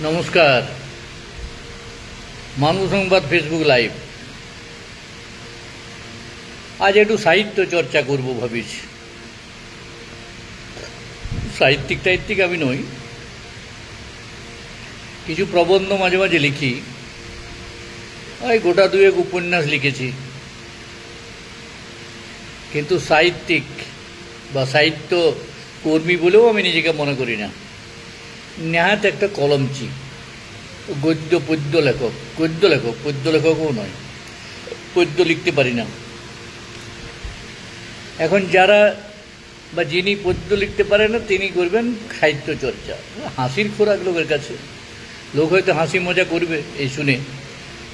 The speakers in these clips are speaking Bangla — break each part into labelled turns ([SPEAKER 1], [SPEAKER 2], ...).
[SPEAKER 1] নমস্কার, মানব সংবাদ ফেসবুক লাইভ। আজ একটু সাহিত্য চর্চা করব ভাবিছি। সাহিত্যিক আমি নই, কিছু প্রবন্ধ মাঝে মাঝে লিখি, ওই গোটা দুয়েক উপন্যাস লিখেছি, কিন্তু সাহিত্যিক বা সাহিত্য কর্মী বলেও আমি নিজেকে মনে করি না। নেহাত একটা কলমচি, পদ্য লেখকও নয়, পদ্য লিখতে পারি না। এখন যারা বা যিনি পদ্য লিখতে পারে না তিনি করবেন সাহিত্য চর্চা। হাসির খোরাক লোকের কাছে, লোক হয়তো হাসি মজা করবে এই শুনে,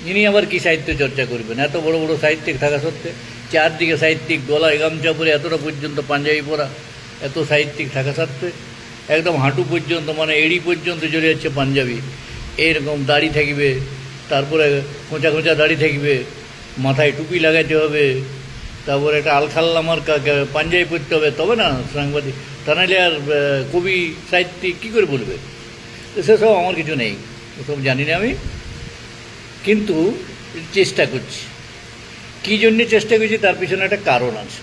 [SPEAKER 1] ইনি আবার কি সাহিত্য চর্চা করবেন? এত বড় বড় সাহিত্যিক থাকা সত্ত্বে, চারদিকে সাহিত্যিক, গলায় গামছা পরে এতটা পর্যন্ত পাঞ্জাবি পরা, এত সাহিত্যিক থাকা সত্ত্বে একদম হাঁটু পর্যন্ত, মানে এড়ি পর্যন্ত চলে যাচ্ছে পাঞ্জাবি, এরকম দাড়ি থাকবে, তারপরে খোঁচা খোঁচা দাড়ি থাকবে, মাথায় টুপি লাগাইতে হবে, তারপরে একটা আলখাল্লামার পাঞ্জাবি পরতে হবে, তবে না সাংবাদিক, তা নাহলে আর কবি সাহিত্যিক কী করে বলবে? সেসব আমার কিছু নেই, ওসব জানি না আমি, কিন্তু চেষ্টা করছি। কী জন্যে চেষ্টা করছি তার পিছনে একটা কারণ আছে।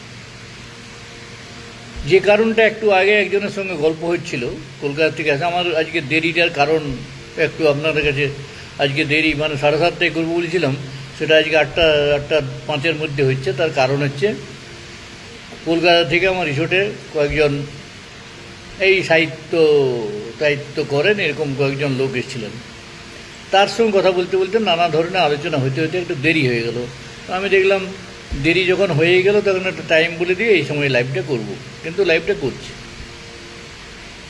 [SPEAKER 1] যে কারণটা একটু আগে একজনের সঙ্গে গল্প হচ্ছিল কলকাতা থেকে আসে। আমার আজকে দেরিটার কারণ একটু আপনাদের কাছে, আজকে দেরি মানে 7:30টায় করবো বলেছিলাম, সেটা আজকে 8:05 মধ্যে হচ্ছে। তার কারণ হচ্ছে কলকাতা থেকে আমার রিসোর্টে কয়েকজন এই সাহিত্য করেন এরকম কয়েকজন লোক এসেছিলেন। তার সঙ্গে কথা বলতে বলতে নানা ধরনের আলোচনা হতে হতে একটু দেরি হয়ে গেল। আমি দেখলাম দেরি যখন হয়ে গেল তখন একটা টাইম বলে দিয়ে এই সময় লাইভটা করব, কিন্তু লাইভটা করছি।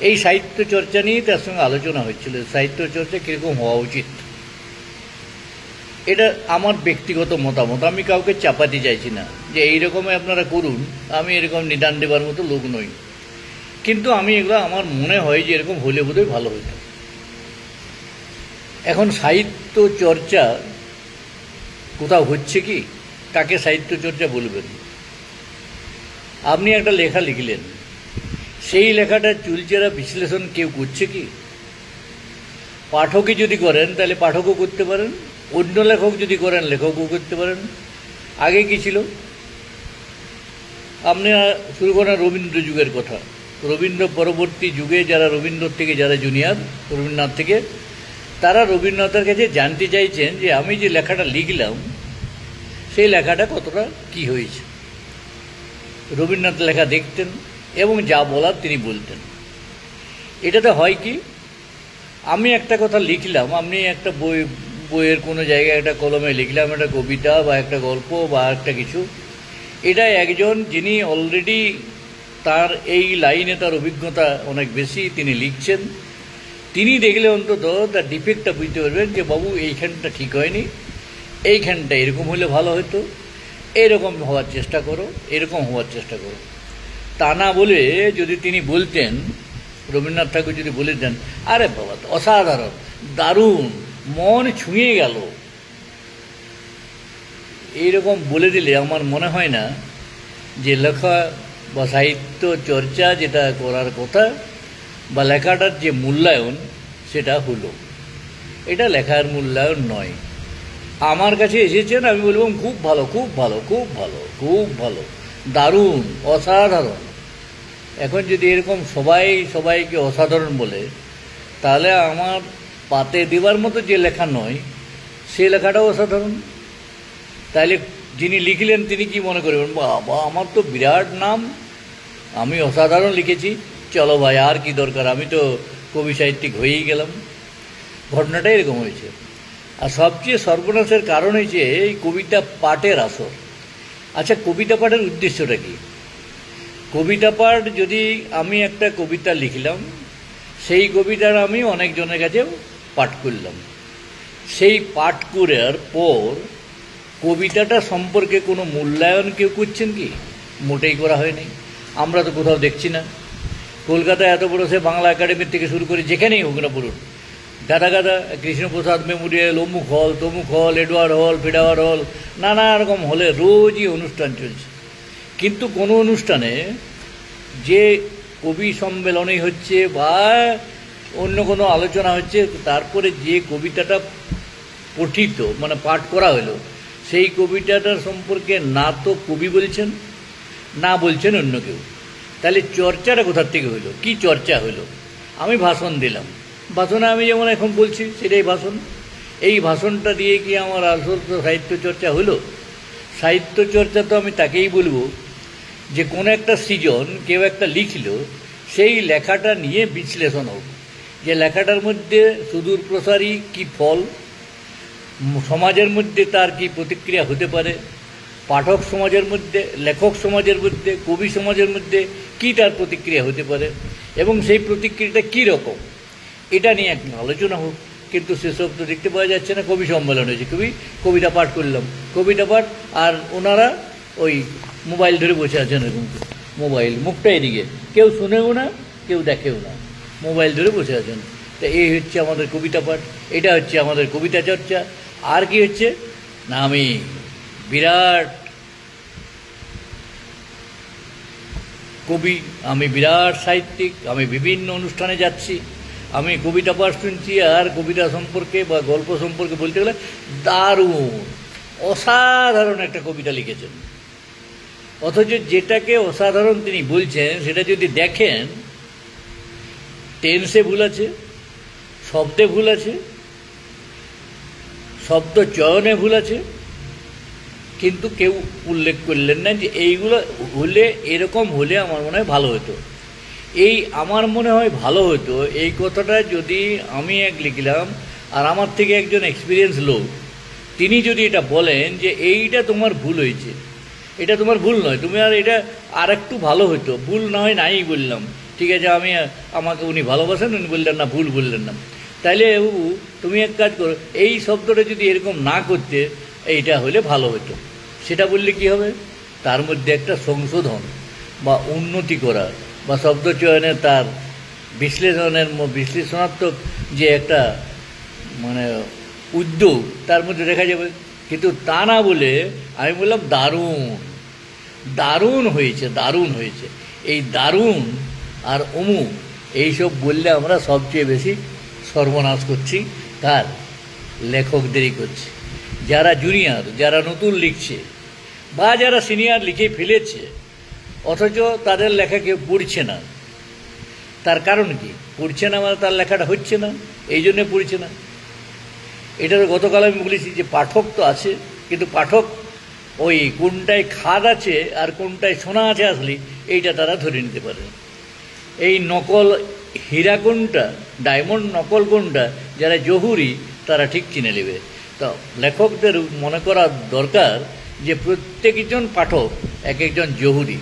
[SPEAKER 1] এই সাহিত্য চর্চা নিয়ে তার সঙ্গে আলোচনা হচ্ছিল, সাহিত্য চর্চা কীরকম হওয়া উচিত। এটা আমার ব্যক্তিগত মতামত, আমি কাউকে চাপাতে চাইছি না যে এইরকমই আপনারা করুন, আমি এরকম নিদান দেবার মতো লোক নই, কিন্তু আমি এগুলো আমার মনে হয় যে এরকম হলে বোধহয় ভালো হতো। এখন সাহিত্য চর্চা কোথাও হচ্ছে কি? কাকে সাহিত্য চর্চা বলবেন? আপনি একটা লেখা লিখলেন, সেই লেখাটা চুলচেরা বিশ্লেষণ কেউ করছে কি? পাঠকই যদি করেন তাহলে পাঠকও করতে পারেন, অন্য লেখক যদি করেন লেখকও করতে পারেন। আগে কি ছিল? আপনি শুরু করেন রবীন্দ্র যুগের কথা। রবীন্দ্র পরবর্তী যুগে যারা রবীন্দ্র থেকে, যারা জুনিয়র রবীন্দ্রনাথ থেকে, তারা রবীন্দ্রনাথের কাছে জানতে চাইছেন যে আমি যে লেখাটা লিখলাম সেই লেখাটা কতটা কি হয়েছে। রবীন্দ্রনাথ লেখা দেখতেন এবং যা বলার তিনি বলতেন। এটাতে হয় কি, আমি একটা কথা লিখলাম, আপনি একটা বইয়ের কোনো জায়গায় একটা কলমে লিখলাম একটা কবিতা বা একটা গল্প বা একটা কিছু, এটা একজন যিনি অলরেডি তার এই লাইনে তার অভিজ্ঞতা অনেক বেশি, তিনি লিখছেন, তিনি দেখলে অন্তত তার ডিফেক্টটা বুঝতে পারবেন যে বাবু এইখানটা ঠিক হয়নি, এইখানটা এরকম হলে ভালো হতো, এরকম হওয়ার চেষ্টা করো, এরকম হওয়ার চেষ্টা করো। তা না বলে যদি তিনি বলতেন, রবীন্দ্রনাথ ঠাকুর যদি বলে দেন আরে বাবা অসাধারণ, দারুণ, মন ছুঁয়ে গেল, এইরকম বলে দিলে আমার মনে হয় না যে লেখা বা সাহিত্য চর্চা যেটা করার কথা বা লেখাটার যে মূল্যায়ন সেটা হলো। এটা লেখার মূল্যায়ন নয়। আমার কাছে এসেছেন, আমি বলবো খুব ভালো, খুব ভালো, খুব ভালো, খুব ভালো, দারুণ, অসাধারণ। এখন যদি এরকম সবাইকে অসাধারণ বলে, তাহলে আমার পাতে দেবার মতো যে লেখা নয় সে লেখাটাও অসাধারণ। তাহলে যিনি লিখলেন তিনি কি মনে করবেন, বাবা আমার তো বিরাট নাম, আমি অসাধারণ লিখেছি, চলো ভাই আর কি দরকার, আমি তো কবি সাহিত্যিক হয়েই গেলাম। ঘটনাটা এরকম হয়েছে। আর সবচেয়ে সর্বনাশের কারণ হয়েছে এই কবিতা পাঠের আসর। আচ্ছা, কবিতা পাঠের উদ্দেশ্যটা কি? কবিতা পাঠ, যদি আমি একটা কবিতা লিখলাম, সেই কবিতার আমি অনেকজনের কাছে পাঠ করলাম, সেই পাঠ করার পর কবিতাটা সম্পর্কে কোনো মূল্যায়ন কেউ করছেন কি? মোটেই করা হয়নি। আমরা তো কোথাও দেখছি না। কলকাতায় এত বড় সে বাংলা একাডেমির থেকে শুরু করে যেখানেই হোক না পড়ুন, গাদা কৃষ্ণপ্রসাদ মেমোরিয়াল, অমুক হল, তমুক হল, এডওয়ার্ড হল, ফিডাওয়ার হল, নানা রকম হলে রোজই অনুষ্ঠান চলছে, কিন্তু কোনো অনুষ্ঠানে যে কবি সম্মেলনই হচ্ছে বা অন্য কোনো আলোচনা হচ্ছে, তারপরে যে কবিতাটা পঠিত মানে পাঠ করা হলো, সেই কবিতাটার সম্পর্কে না তো কবি বলছেন, না বলছেন অন্য কেউ। তাহলে চর্চাটা কোথার থেকে হইলো? কি চর্চা হলো? আমি ভাষণ দিলাম, ভাষণে আমি যেমন এখন বলছি সেটাই ভাষণ। এই ভাষণটা দিয়ে কি আমার আসল তো সাহিত্য চর্চা হলো? সাহিত্য চর্চা তো আমি তাকেই বলবো যে কোনো একটা সৃজন কেউ একটা লিখলো, সেই লেখাটা নিয়ে বিশ্লেষণ হোক, যে লেখাটার মধ্যে সুদূর প্রসারী কী ফল, সমাজের মধ্যে তার কি প্রতিক্রিয়া হতে পারে, পাঠক সমাজের মধ্যে, লেখক সমাজের মধ্যে, কবি সমাজের মধ্যে কী তার প্রতিক্রিয়া হতে পারে, এবং সেই প্রতিক্রিয়াটা কী রকম, এটা নিয়ে একটা আলোচনা হোক। কিন্তু সেসব তো দেখতে পাওয়া যাচ্ছে না। কবি সম্মেলন হয়েছে, কবিতা পাঠ করলাম, কবিতা পাঠ, আর ওনারা ওই মোবাইল ধরে বসে আছেন, এরকম মোবাইল, মুখটা এদিকে, কেউ শুনেও না, কেউ দেখেও না, মোবাইল ধরে বসে আছেন। তা এই হচ্ছে আমাদের কবিতা পাঠ, এটা হচ্ছে আমাদের কবিতা চর্চা। আর কি হচ্ছে না, আমি বিরাট কবি, আমি বিরাট সাহিত্যিক, আমি বিভিন্ন অনুষ্ঠানে যাচ্ছি, আমি কবিতা পাঠ শুনছি, আর কবিতা সম্পর্কে বা গল্প সম্পর্কে বলতে গেলে দারুণ অসাধারণ একটা কবিতা লিখেছেন। অথচ যেটাকে অসাধারণ তিনি বলছেন সেটা যদি দেখেন, টেন্সে ভুল আছে, শব্দে ভুল আছে, শব্দ চয়নে ভুল আছে, কিন্তু কেউ উল্লেখ করলেন না যে এইগুলো হলে, এরকম হলে আমার মনে হয় ভালো হতো। এই আমার মনে হয় ভালো হতো এই কথাটা যদি আমি লিখলাম, আর আমার থেকে একজন এক্সপিরিয়েন্স লোক তিনি যদি এটা বলেন যে এইটা তোমার ভুল হয়েছে, এটা তোমার ভুল নয়, তুমি আর এটা আর একটু ভালো হতো, ভুল না হয় নাই বললাম, ঠিক আছে, আমাকে উনি ভালোবাসেন, উনি বললেন না, ভুল বললেন না, তাইলে তুমি এক কাজ করো, এই শব্দটা যদি এরকম না করতে, এইটা হলে ভালো হতো, সেটা বললে কি হবে? তার মধ্যে একটা সংশোধন বা উন্নতি করা বা শব্দ চয়নের তার বিশ্লেষণাত্মক যে একটা মানে উদ্যোগ তার মধ্যে দেখা যাবে। কিন্তু তা না বলে আমি বললাম দারুণ, দারুণ হয়েছে, দারুণ হয়েছে। এই দারুণ আর অমুক এইসব বললে আমরা সবচেয়ে বেশি সর্বনাশ করছি, কার? লেখকদেরই করছি। যারা জুনিয়র, যারা নতুন লিখছে বা যারা সিনিয়র লিখে ফেলেছে, অথচ তাদের লেখা কেউ পড়ছে না। তার কারণ কি? পড়ছে না মানে তার লেখাটা হচ্ছে না, এই জন্যে পড়ছে না। এটা তো গতকাল আমি বলেছি যে পাঠক তো আছে, কিন্তু পাঠক ওই কোনটায় খাদ আছে আর কোনটায় সোনা আছে আসলে এইটা তারা ধরে নিতে পারে। এই নকল হীরা কোনটা, ডায়মন্ড নকল কোনটা, যারা জহুরি তারা ঠিক চিনে নেবে। তো লেখকদের মনে করা দরকার যে প্রত্যেকজন পাঠক এক একজন জহুরি।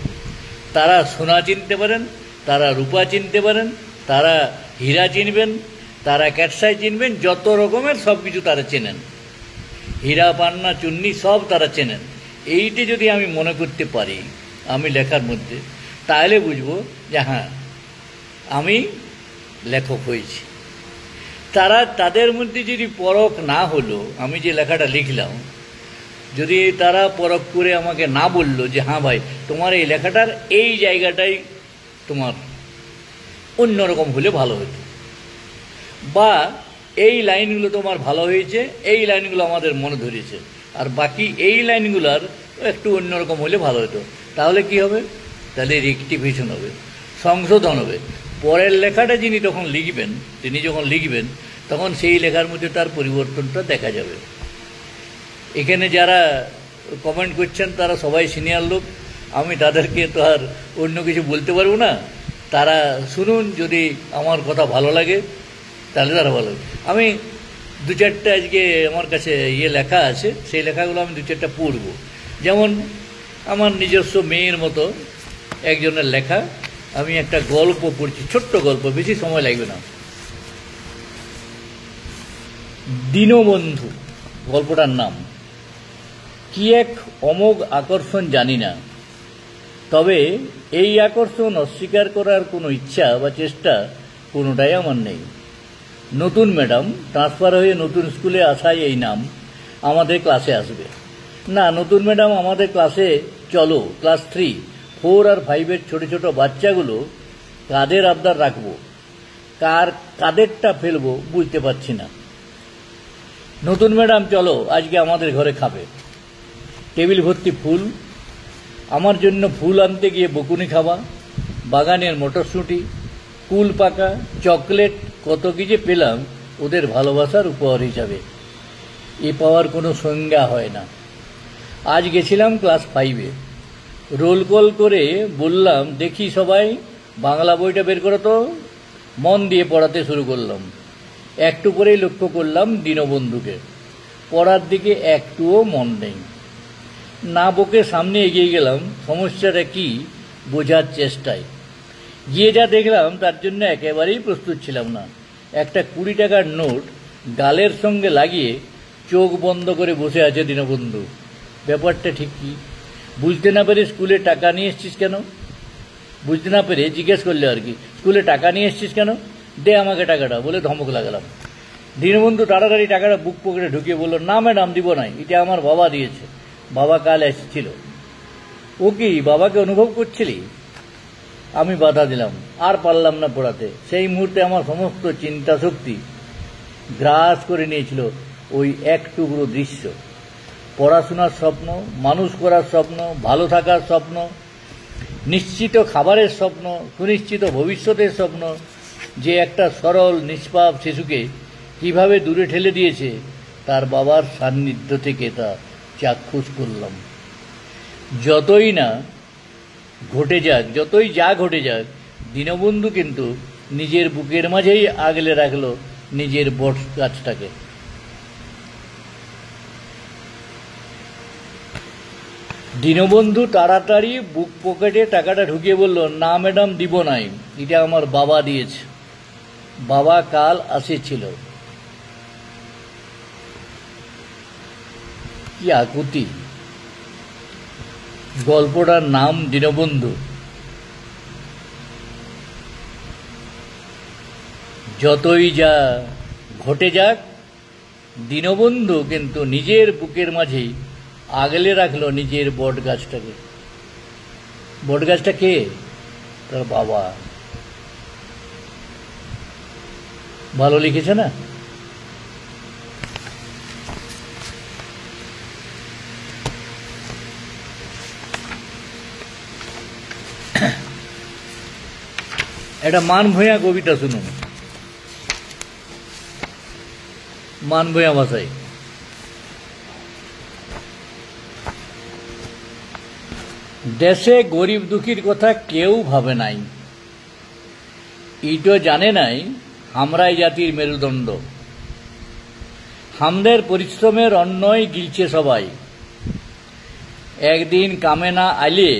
[SPEAKER 1] তারা সোনা চিনতে পারেন, তারা রূপা চিনতে পারেন, তারা হীরা চিনবেন, তারা ক্যাটসাই চিনবেন, যত রকমের সব কিছু তারা চেনেন, হীরা পান্না চুন্নি সব তারা চেনেন। এইটি যদি আমি মনে করতে পারি আমি লেখার মধ্যে, তাহলে বুঝবো যে হ্যাঁ আমি লেখক হয়েছি। তাদের মধ্যে যদি পরখ না হলো, আমি যে লেখাটা লিখলাম, যদি তারা পরখ করে আমাকে না বললো যে হ্যাঁ ভাই তোমার এই লেখাটার এই জায়গাটাই তোমার অন্যরকম হলে ভালো হতো, বা এই লাইনগুলো তোমার ভালো হয়েছে, এই লাইনগুলো আমাদের মনে ধরেছে, আর বাকি এই লাইনগুলোর একটু অন্যরকম হলে ভালো হতো, তাহলে কি হবে? তাহলে রেকটিফিকেশন হবে, সংশোধন হবে। পরের লেখাটা যিনি তখন লিখবেন, তিনি যখন লিখবেন তখন সেই লেখার মধ্যে তার পরিবর্তনটা দেখা যাবে। এখানে যারা কমেন্ট করছেন তারা সবাই সিনিয়র লোক, আমি তাদেরকে তো আর অন্য কিছু বলতে পারবো না। তারা শুনুন, যদি আমার কথা ভালো লাগে তাহলে তারা ভালো লাগে। আমি দু চারটা আজকে আমার কাছে লেখা আছে, সেই লেখাগুলো আমি দু চারটা পড়ব। যেমন আমার নিজস্ব মেয়ের মতো একজনের লেখা, আমি একটা গল্প পড়ছি, ছোট্ট গল্প, বেশি সময় লাগবে না। দীনবন্ধু গল্পটার নাম। কি এক অমোঘ আকর্ষণ জানি না, তবে এই আকর্ষণ অস্বীকার করার কোনো ইচ্ছা বা চেষ্টা কোনোটাই আমার নেই। নতুন ম্যাডাম ট্রান্সফার হয়ে নতুন স্কুলে আসায় এই নাম আমাদের ক্লাসে আসবে না। নতুন ম্যাডাম আমাদের ক্লাসে চলো, ক্লাস 3 4 আর 5-এর ছোট ছোট বাচ্চাগুলো কাদের আবদার রাখবো, কাদেরটা ফেলবো বুঝতে পারছি না। নতুন ম্যাডাম চলো আজকে আমাদের ঘরে খাবে। টেবিল ভর্তি ফুল, আমার জন্য ফুল আনতে গিয়ে বকুনি খাওয়া, বাগানের মটরশুঁটি, কুল পাকা, চকলেট, কত কি যে পেলাম ওদের ভালোবাসার উপহার হিসাবে। এ পাওয়ার কোনো সংজ্ঞা হয় না। আজ গেছিলাম ক্লাস 5-এ, রোল কল করে বললাম দেখি সবাই বাংলা বইটা বের করো তো। মন দিয়ে পড়াতে শুরু করলাম। একটু পরেই লক্ষ্য করলাম দীনবন্ধুকে। পড়ার দিকে একটুও মন নেই। না বকে সামনে এগিয়ে গেলাম সমস্যাটা কি বোঝার চেষ্টায়। গিয়ে যা দেখলাম তার জন্য একেবারেই প্রস্তুত ছিলাম না। একটা 20 টাকার নোট গালের সঙ্গে লাগিয়ে চোখ বন্ধ করে বসে আছে দীনবন্ধু। ব্যাপারটা ঠিক কি বুঝতে না পেরে স্কুলে টাকা নিয়ে এসছিস কেন? বুঝতে না পেরে জিজ্ঞেস করলে আর কি, স্কুলে টাকা নিয়ে এসছিস কেন, দে আমাকে টাকাটা বলে ধমক লাগালাম। দীনবন্ধু তাড়াতাড়ি টাকাটা বুক পকেটে ঢুকিয়ে বলল, না ম্যাডাম দিব নাই, এটা আমার বাবা দিয়েছে, বাবা কাল এসেছিল। ও কি বাবাকে অনুভব করছিলি? আমি বাধা দিলাম, আর পারলাম না পড়াতে। সেই মুহূর্তে আমার সমস্ত চিন্তা শক্তি গ্রাস করে নিয়েছিল ওই এক টুকরো দৃশ্য। পড়াশোনার স্বপ্ন, মানুষ করার স্বপ্ন, ভালো থাকার স্বপ্ন, নিশ্চিত খাবারের স্বপ্ন, সুনিশ্চিত ভবিষ্যতের স্বপ্ন যে একটা সরল নিষ্পাপ শিশুকে কিভাবে দূরে ঠেলে দিয়েছে তার বাবার সান্নিধ্য থেকে তা চাক্ষুষ করলাম। যতই যা ঘটে যাক, দীনবন্ধু কিন্তু নিজের বুকের মাঝেই আগলে রাখলো নিজের বট গাছটাকে। দীনবন্ধু তাড়াতাড়ি বুক পকেটে টাকাটা ঢুকিয়ে বলল, না ম্যাডাম দিব নাই, এটা আমার বাবা দিয়েছে, বাবা কাল আসেছিল। কি আকুতি! গল্পটার নাম দীনবন্ধু। যতই যা ঘটে যাক, দীনবন্ধু কিন্তু নিজের বুকের মাঝেই আগলে রাখলো নিজের বট গাছটাকে। বট গাছটা কে? তার বাবা। ভালো লিখেছে না? একটা মান ভূঁইয়া কবিতা শুনুন, মান ভূঁইয়া ভাষায়। দেশে গরিব দুঃখীর কথা কেউ ভাবে নাই, ইটো জানে নাই আমরাই জাতির মেরুদণ্ড। হামদের পরিশ্রমের অন্নই গিলছে সবাই, একদিন কামে না আইলে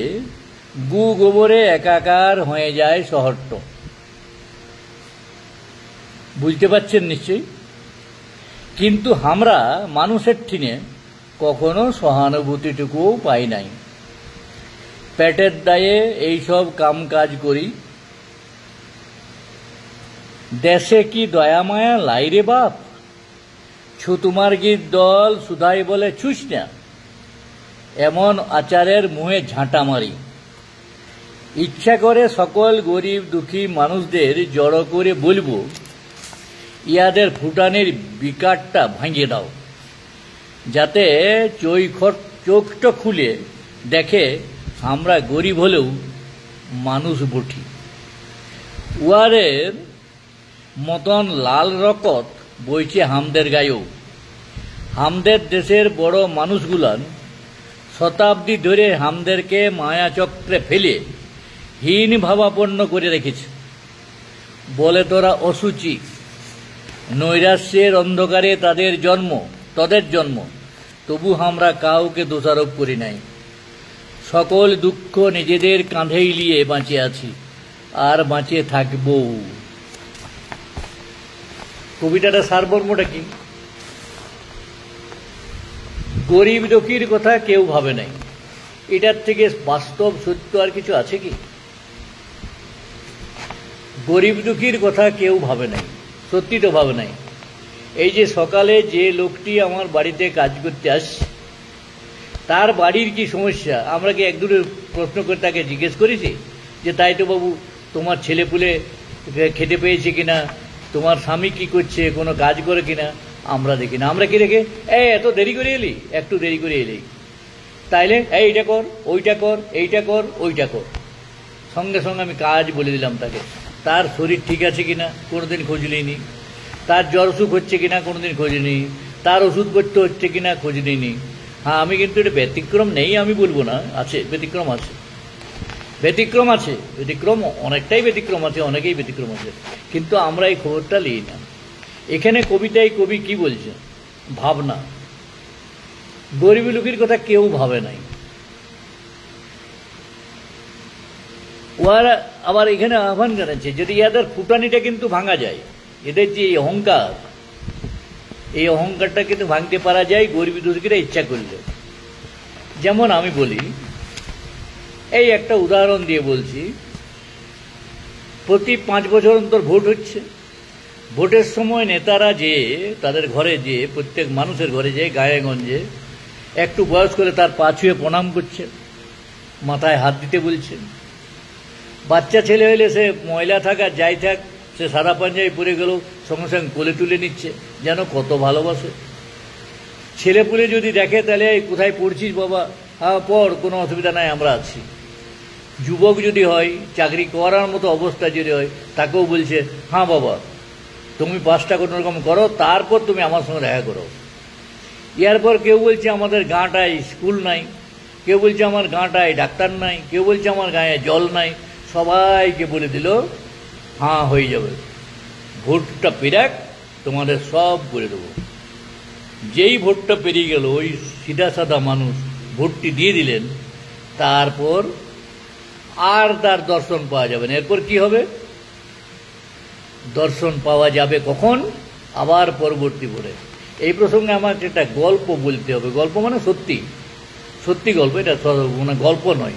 [SPEAKER 1] গু গোবরে একাকার হয়ে যায় শহরটা। বুঝতে পারছেন নিশ্চয়ই? কিন্তু আমরা মানুষের ঠিনে কখনো সহানুভূতিটুকুও পাই নাই। পেটের দায়ে এইসব কাম কাজ করি, দেশে কি দয়া মায়া লাই রে বাপ। ছুতুমার্গির দল সুধাই বলে ছুস না, এমন আচারের মুহে ঝাঁটা মারি। ইচ্ছা করে সকল গরিব দুঃখী মানুষদের জড়ো করে বলবো, ইয়াদের ফুটানের বিকারটা ভাঙিয়ে দাও, যাতে চোখটা খুলে দেখে আমরা গরিব হলেও মানুষ বটি। উয়ারের মতন লাল রকত বইছে হামদের গায়েও। হামদের দেশের বড় মানুষগুলান শতাব্দী ধরে হামদেরকে মায়াচক্রে ফেলে হীন ভাবাপন্ন করে রেখেছে। বলে তোরা অসুচি, নৈরাশ্যের অন্ধকারে তাদের জন্ম, তবু আমরা কাউকে দোষারোপ করি নাই। সকল দুঃখ নিজেদের কাঁধেই নিয়ে বাঁচে আছি, আর বাঁচে থাকবো। কবিতাটা সারমর্মটা কি? গরিব দুঃখীর কথা কেউ ভাবে নাই, এটার থেকে বাস্তব সত্য আর কিছু আছে কি? গরিব দুঃখীর কথা কেউ ভাবে নাই, সত্যি তো ভাবে নাই। এই যে সকালে যে লোকটি আমার বাড়িতে কাজ করতে আসছে, তার বাড়ির কি সমস্যা আমরা কি এক দুটো প্রশ্ন করে তাকে জিজ্ঞেস করেছি যে তাই তো বাবু তোমার ছেলেপুলে খেতে পেয়েছে কিনা, তোমার স্বামী কি করছে, কোনো কাজ করে কিনা আমরা দেখি না। আমরা কি রেখে এত দেরি করে এলি, একটু দেরি করে এলি, তাইলে এইটা কর, ওইটা কর, এইটা কর, ওইটা কর। সঙ্গে সঙ্গে আমি কাজ বলে দিলাম তাকে। তার শরীর ঠিক আছে কিনা কোনোদিন খোঁজ নিইনি, তার জ্বর অসুখ হচ্ছে কিনা কোনোদিন খোঁজ নিই, তার ওষুধ করতে হচ্ছে কিনা খোঁজ নিইনি। হ্যাঁ, আমি কিন্তু এটা ব্যতিক্রম নেই আমি বলবো না, আছে ব্যতিক্রম, আছে ব্যতিক্রম, আছে ব্যতিক্রম, অনেকটাই ব্যতিক্রম আছে, অনেকেই ব্যতিক্রম আছে, কিন্তু আমরা এই খবরটা নিই না। এখানে কবিতায় কবি কি বলছে, ভাবনা। গরিবী লোকের কথা কেউ ভাবে নাই। ওরা আবার এখানে আহ্বান জানাচ্ছে যদি এদের ফুটানিটা কিন্তু ভাঙা যায়, এদের যে অহংকার, এই অহংকারটা কিন্তু ভাঙতে পারা যায় গরিবী দুঃখীরা ইচ্ছা করলে। যেমন আমি বলি, এই একটা উদাহরণ দিয়ে বলছি, প্রতি 5 বছর অন্তর ভোট হচ্ছে। ভোটের সময় নেতারা যে তাদের ঘরে যে প্রত্যেক মানুষের ঘরে যে গায়ে গঞ্জে একটু বয়স করে তার পা ছুঁয়ে প্রণাম করছে, মাথায় হাত দিতে বলছে। বাচ্চা ছেলে হইলে সে ময়লা থাক আর যাই থাক, সে সাদা পাঞ্জাবি পরে গেল সঙ্গে সঙ্গে কোলে তুলে নিচ্ছে, যেন কত ভালোবাসে। ছেলেপুলে যদি দেখে তাহলে কোথায় পড়ছিস বাবা, হ্যাঁ পড়, কোনো অসুবিধা নাই, আমরা আছি। যুবক যদি হয়, চাকরি করার মতো অবস্থা যদি হয়, তাকেও বলছে হ্যাঁ বাবা তুমি 5টা কোনো রকম করো, তারপর তুমি আমার সঙ্গে দেখা করো। এরপর কেউ বলছে আমাদের গাঁটায় স্কুল নাই, কেউ বলছে আমার গাঁটায় ডাক্তার নাই, কেউ বলছে আমার গায়ে জল নাই। সবাইকে বলে দিল হ্যাঁ হয়ে যাবে, ভোটটা পেরাক, তোমাদের সব করে দেবো। যেই ভোটটা পেরিয়ে গেল, ওই সিধা সাদা মানুষ ভোটটি দিয়ে দিলেন, তারপর আর তার দর্শন পাওয়া যাবে না। এরপর কি হবে, দর্শন পাওয়া যাবে কখন, আবার পরবর্তী ভোটে। এই প্রসঙ্গে আমাকে একটা গল্প বলতে হবে। গল্প মানে সত্যি সত্যি গল্প, এটা মানে গল্প নয়,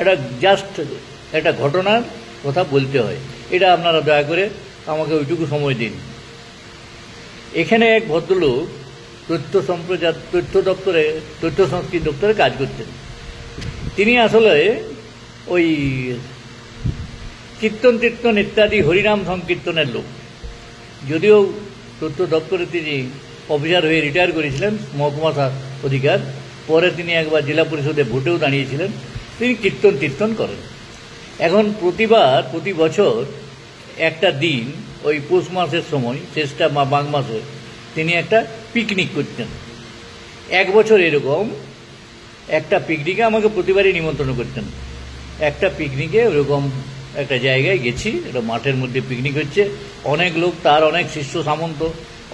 [SPEAKER 1] এটা জাস্ট একটা ঘটনার কথা বলতে হয়। এটা আপনারা দয়া করে আমাকে ওইটুকু সময় দিন। এখানে এক ভদ্রলোক তথ্য দপ্তরে, তথ্য সংস্কৃতি দপ্তরে কাজ করতেন। তিনি আসলে ওই কীর্তন তীর্তন ইত্যাদি হরিনাম সংকীর্তনের লোক। যদিও তথ্য দপ্তরে তিনি অফিসার হয়ে রিটায়ার করেছিলেন, মহকুমা অধিকার, পরে তিনি একবার জেলা পরিষদে ভোটেও দাঁড়িয়েছিলেন। তিনি কীর্তন তীর্তন করেন। এখন প্রতি বছর একটা দিন ওই পৌষ মাসের সময়, শেষটা মাঘ মাসে, তিনি একটা পিকনিক করতেন। এক বছর এরকম একটা পিকনিকে আমাকে প্রতিবারই নিমন্ত্রণ করতেন। একটা পিকনিকে ওরকম একটা জায়গায় গেছি, একটা মাঠের মধ্যে পিকনিক হচ্ছে, অনেক লোক, তার অনেক শিষ্য সামন্ত,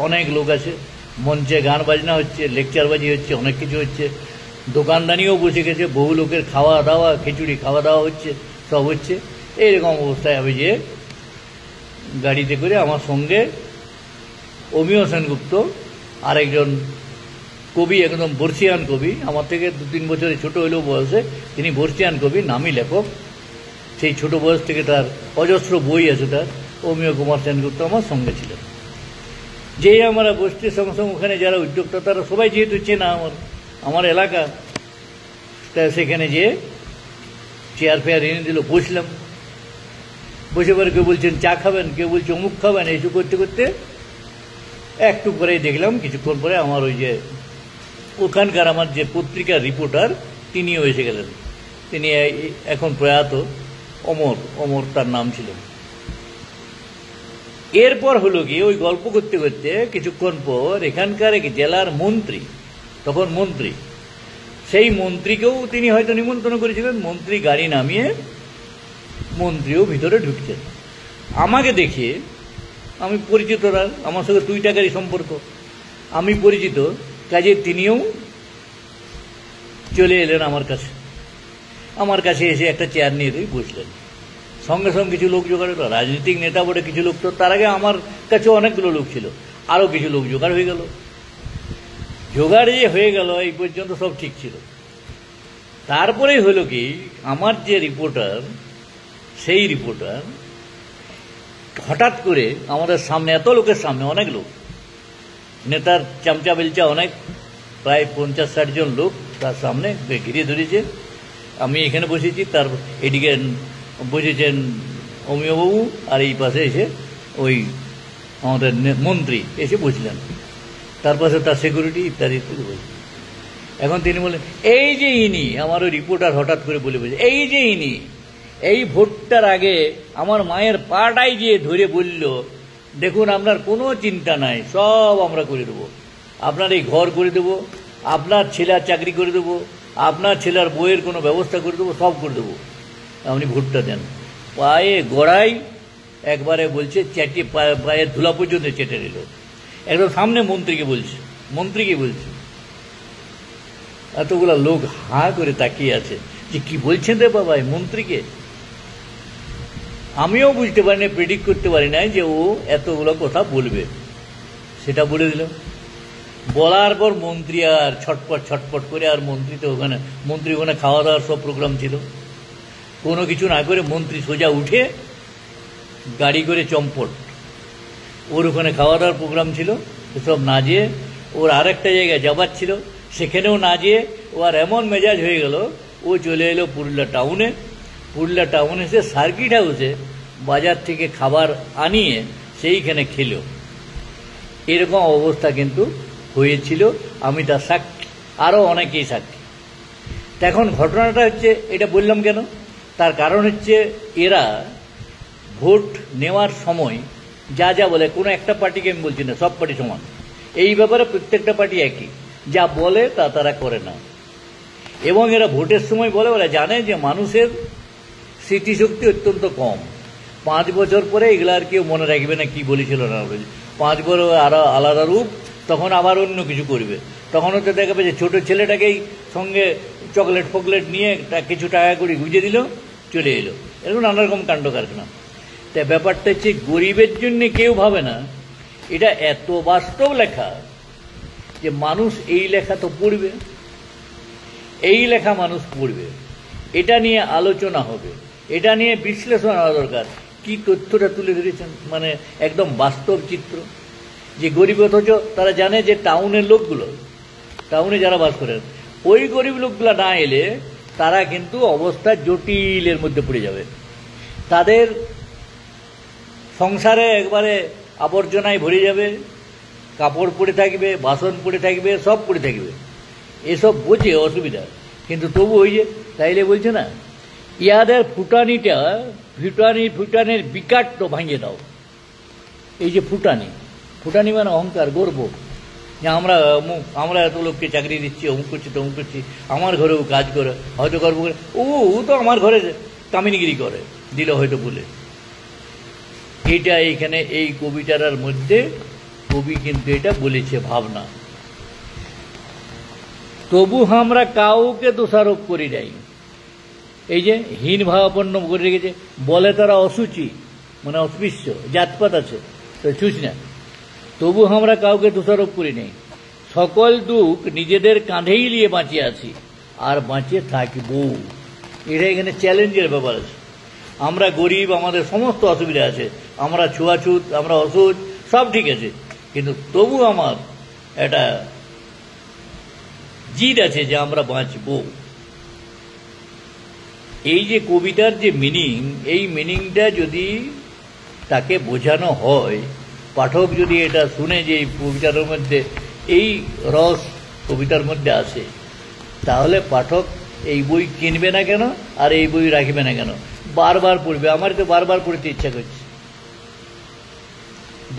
[SPEAKER 1] অনেক লোক আছে, মঞ্চে গান বাজনা হচ্ছে, লেকচারবাজি হচ্ছে, অনেক কিছু হচ্ছে, দোকানদানিও বসে গেছে, বহু লোকের খাওয়া দাওয়া, খিচুড়ি খাওয়া দাওয়া হচ্ছে, সব হচ্ছে। এইরকম অবস্থায় আমি যে গাড়িতে করে আমার সঙ্গে অমিয় সেনগুপ্ত, আরেকজন কবি, একদম বর্ষিয়ান কবি, আমার থেকে 2-3 বছরের ছোট হলেও বয়সে, তিনি বর্ষিয়ান কবি, নামী লেখক। সেই ছোট বয়স থেকে তার অজস্র বই আছে, তার অমিয় কুমার সেনগুপ্ত আমার সঙ্গে ছিলেন। যেই আমরা বসতির সঙ্গে সঙ্গে ওখানে যারা উদ্যোক্তা, তারা সবাই যেহেতু চেনা আমার এলাকা, তা সেখানে যেয়ে চেয়ার ফেয়ার এনে দিল, বসলাম। বসে পরে কেউ বলছেন চা খাবেন, কেউ বলছে অমুক খাবেন, এইসব করতে করতে একটু পরেই দেখলাম, কিছুক্ষণ পরে আমার ওই যে ওখানকার আমার যে পত্রিকার রিপোর্টার, তিনিও এসে গেলেন। তিনি এখন প্রয়াত, অমর তার নাম ছিল। এরপর হলো কি, ওই গল্প করতে করতে কিছুক্ষণ পর এখানকার এক জেলার মন্ত্রী, তখন মন্ত্রী, সেই মন্ত্রীকেও তিনি হয়তো নিমন্ত্রণ করেছিলেন। মন্ত্রী গাড়ি নামিয়ে মন্ত্রীও ভিতরে ঢুকছেন। আমাকে দেখে, আমি পরিচিত, আমার সঙ্গে 2 টাকারই সম্পর্ক, আমি পরিচিত, কাজে তিনিও চলে এলেন আমার কাছে এসে একটা চেয়ার নিয়ে বসলেন। সঙ্গে সঙ্গে কিছু লোক জোগাড় হলো, রাজনৈতিক নেতা বলে কিছু লোক, তো তার আগে আমার কাছে অনেকগুলো লোক ছিল, আরও কিছু লোক জোগাড় হয়ে গেল। জোগাড় যে হয়ে গেল, এই পর্যন্ত সব ঠিক ছিল। তারপরেই হলো কি, আমার যে রিপোর্টার, সেই রিপোর্টার হঠাৎ করে আমাদের সামনে, এত লোকের সামনে, অনেক লোক, নেতার চামচা বেলচা অনেক, প্রায় 50-60 জন লোক, তার সামনে ঘিরে ধরেছে, আমি এখানে বসেছি, তার এদিকে বসেছেন অমিয়বাবু, আর এই পাশে এসে ওই আমাদের মন্ত্রী এসে বসলেন, তার পাশে তার সিকিউরিটি ইত্যাদি ইত্যাদি বলছে। এখন তিনি বললেন, এই যে ইনি, আমার ওই রিপোর্টার হঠাৎ করে বলে বলছে, এই যে ইনি এই ভোটটার আগে আমার মায়ের পাটাই গিয়ে ধরে বলল, দেখুন আপনার কোনো চিন্তা নাই, সব আমরা করে দেবো, আপনার এই ঘর করে দেবো, আপনার ছেলের চাকরি করে দেবো, আপনার ছেলের বইয়ের কোনো ব্যবস্থা করে দেবো, সব করে দেবো, আপনি ভোটটা দেন। পায়ে গড়াই একবারে বলছে, চেটে পায়ের ধুলা পর্যন্ত চেটে নিল, একদম সামনে মন্ত্রীকে বলছে। এতগুলা লোক হাঁ করে তাকিয়ে আছে যে কি বলছেন রে বাবা এই মন্ত্রীকে। আমিও বুঝতে পারি না, প্রেডিক্ট করতে পারি না যে ও এতগুলো কথা বলবে, সেটা বলে দিল। বলার পর মন্ত্রী আর ছটপট করে, আর মন্ত্রী ওখানে খাওয়া দাওয়ার সব প্রোগ্রাম ছিল, কোনো কিছু না করে মন্ত্রী সোজা উঠে গাড়ি করে চম্পট, ওর ওখানে খাওয়া দাওয়ার প্রোগ্রাম ছিল, সব না যেয়ে ওর আরেকটা জায়গায় যাবার ছিল, সেখানেও না যেয়ে ও আর এমন মেজাজ হয়ে গেল, ও চলে এলো পুরুলিয়া টাউনে এসে সার্কিট হাউসে বাজার থেকে খাবার আনিয়ে সেইখানে খেলো। এরকম অবস্থা কিন্তু হয়েছিল, আমি তার সাক্ষী, আরও অনেকেই সাক্ষী। এখন ঘটনাটা হচ্ছে, এটা বললাম কেন, তার কারণ হচ্ছে এরা ভোট নেওয়ার সময় যা বলে, কোনো একটা পার্টিকে আমি বলছি না, সব পার্টি সমান, এই ব্যাপারে প্রত্যেকটা পার্টি একই, যা বলে তা তারা করে না। এবং এরা ভোটের সময় বলে জানে যে মানুষের স্মৃতিশক্তি অত্যন্ত কম, 5 বছর পরে এগুলা আর কেউ মনে রাখবে না কি বলেছিল না বলেছে, 5 বছর আলাদা রূপ, তখন আবার অন্য কিছু করবে, তখন হয়তো দেখাবে যে ছোটো ছেলেটাকেই সঙ্গে চকলেট ফকলেট নিয়ে কিছু টাকা করে গুঁজে দিল, চলে এলো, এরকম নানা রকম কাণ্ড কারখানা। তাই ব্যাপারটা হচ্ছে গরিবের জন্য কেউ ভাবে না, এটা এত বাস্তব লেখা যে মানুষ এই লেখা তো পড়বে, এই লেখা মানুষ পড়বে, এটা নিয়ে আলোচনা হবে, এটা নিয়ে বিশ্লেষণ হওয়া দরকার। কি তথ্যটা তুলে ধরেছেন, মানে একদম বাস্তব চিত্র, যে গরিব, অথচ তারা জানে যে টাউনের লোকগুলো, টাউনে যারা বাস করেন, ওই গরিব লোকগুলো না এলে তারা কিন্তু অবস্থা জটিলের মধ্যে পড়ে যাবে, তাদের সংসারে একবারে আবর্জনায় ভরে যাবে, কাপড় পরে থাকবে, বাসন পরে থাকবে, সব পরে থাকবে, এসব বোঝে অসুবিধা, কিন্তু তবু ওই যে তাইলে বলছে না, ইয়াদের ফুটানির বিকাট তো ভাঙিয়ে দাও। এই যে ফুটানি মানে অহংকার, গর্ব, যে আমরা এত লোককে চাকরি দিচ্ছি, অমুক করছি তমুক করছি, আমার ঘরেও কাজ করে, হয়তো গর্ব করে, ও তো আমার ঘরে কামিনীগিরি করে দিল হয়তো বলে। এটা এইখানে এই কবিতার মধ্যে কবি কিন্তু এটা বলেছে ভাবনা। তবু আমরা কাউকে দোষারোপ করি নাই, এই যে হীন ভাবাপন্ন করে রেখেছে, বলে তারা অসুচি, মানে অস্পৃশ্য, জাতপাত আছে, তো ছুঁচ না, তবু আমরা কাউকে দোষারোপ করি নাই, সকল দুঃখ নিজেদের কাঁধেই নিয়ে বাঁচিয়ে আছি, আর বাঁচিয়ে থাকবো। এটা এখানে চ্যালেঞ্জের ব্যাপার আছে। আমরা গরিব, আমাদের সমস্ত অসুবিধা আছে, আমরা ছুয়াছুত, আমরা অসুচ, সব ঠিক আছে, কিন্তু তবু আমার একটা জিদ আছে যে আমরা বাঁচব। এই যে কবিতার যে মিনিং, এই মিনিংটা যদি তাকে বোঝানো হয়, পাঠক যদি এটা শুনে যে এই কবিতার মধ্যে এই রস কবিতার মধ্যে আছে, তাহলে পাঠক এই বই কিনবে না কেন, আর এই বই রাখবে না কেন, বারবার পড়বে। আমার তো বারবার পড়তে ইচ্ছা করছে।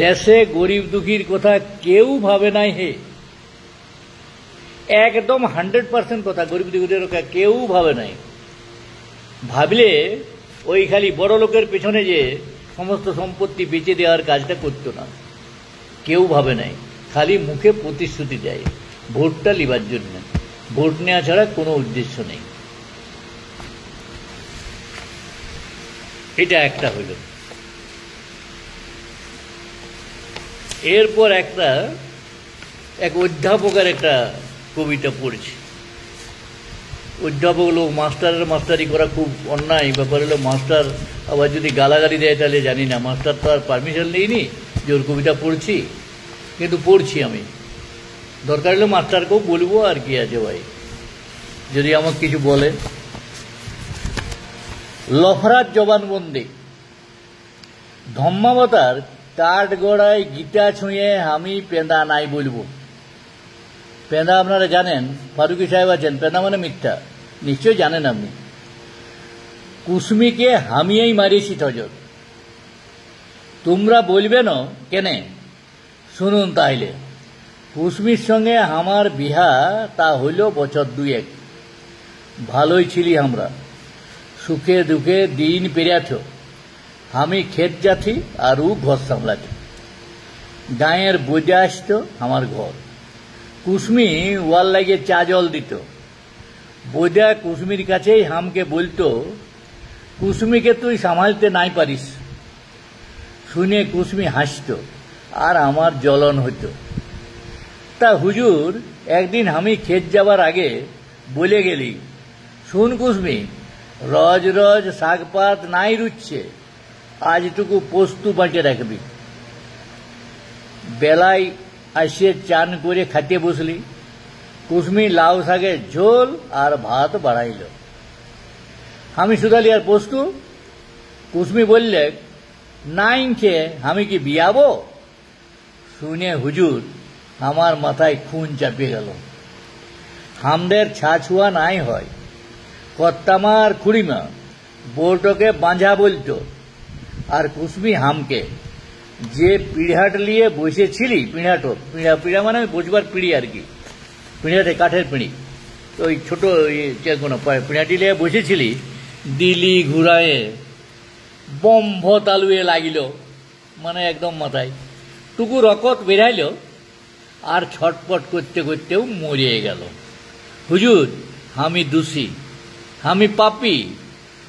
[SPEAKER 1] দেশে গরিব দুঃখীর কথা কেউ ভাবে নাই হে, একদম 100% কথা, গরিব দুঃখীদের কথা কেউ ভাবে নাই। ভাবলে ওই খালি বড় লোকের পেছনে যে সমস্ত সম্পত্তি বেচে দেওয়ার কাজটা করতো না, কেউ ভাবে নাই, খালি মুখে প্রতিশ্রুতি দেয় ভোটটা লিবার জন্য, ভোট নেওয়া ছাড়া কোনো উদ্দেশ্য নেই। এটা একটা হইল। এরপর এক অধ্যাপকের একটা কবিতা পড়ছি। অধ্যাপক লোক, মাস্টারি করা খুব অন্যায় ব্যাপার হলো। মাস্টার আবার যদি গালাগালি দেয় তাহলে জানি না, মাস্টার তো আর পারমিশন নেইনি যে ওর কবিতা পড়ছি, কিন্তু পড়ছি আমি। দরকার হলে মাস্টারকেও বলবো, আর কি আছে ভাই। যদি আমাকে কিছু বলে। লফরাজ জবানবন্দি। ধম্মাবতার কাঠ গড়ায় গীতা ছুঁয়ে আমি পেঁদা নাই বলবো। পেঁদা আপনারা জানেন, ফারুকি সাহেব আছেন, পেঁদা মানে মিথ্যা, নিশ্চয়ই জানেন আপনি। কুসমিকে হামিয়েই মারিয়েছি তজর। তোমরা বলবে না কেনে, শুনুন তাইলে। কুসমির সঙ্গে আমার বিহা তা হইল বছর 2-1। ভালোই ছিলি আমরা, সুখে দুঃখে দিন পেরিয়াছ। আমি ক্ষেত যাচ্ছি আর ও ঘর সামলাচ্ছি। গাঁয়ের বোঝা আসত আমার ঘর। কুসমি ওয়াল লাগিয়ে চা জল দিত। বোঝা কুসমির কাছেই হামকে বলতো, কুসমিকে তুই সামালতে নাই পারিস। শুনে কুসমি হাসত আর আমার জ্বলন হইত। তা হুজুর একদিন আমি ক্ষেত যাবার আগে বলে গেলি, শুন কুসমি, রজ রজ শাকপাত নাই রুচ্ছে, আজটুকু পোস্তু বাঁচে রাখবি। বেলায় আসিয়ে চান করে খাতে বসলি। কুসমি লাউ শাকের ঝোল আর ভাত বাড়াইল। আমি শুধালি, আর পোস্তু? কুসমি বললে, নাইন খেয়ে আমি কি বিয়াবো? শুনে হুজুর আমার মাথায় খুন চাপিয়ে গেল। হামদের ছাছুয়া নাই হয়। কর্তামার খুড়িমা বউটাকে বাঁঝা বলতো, আর কুসমি হামকে। যে পিড়াট নিয়ে বসেছিলি, পিড়াটো, পিড়া মানে বসবার পিড়ি আর কি, পিড়াটে কাঠের পিড়ি, ওই ছোট কোনো পিড়াটি নিয়ে বসেছিলি, দিলি ঘুরায়ে বম্ভ তালুয়ে লাগিল, মানে একদম মাথায় টুকু রকত বেরাইল, আর ছটপট করতে করতেও মরিয়ে গেল। হুজুর আমি দোষী, আমি পাপী,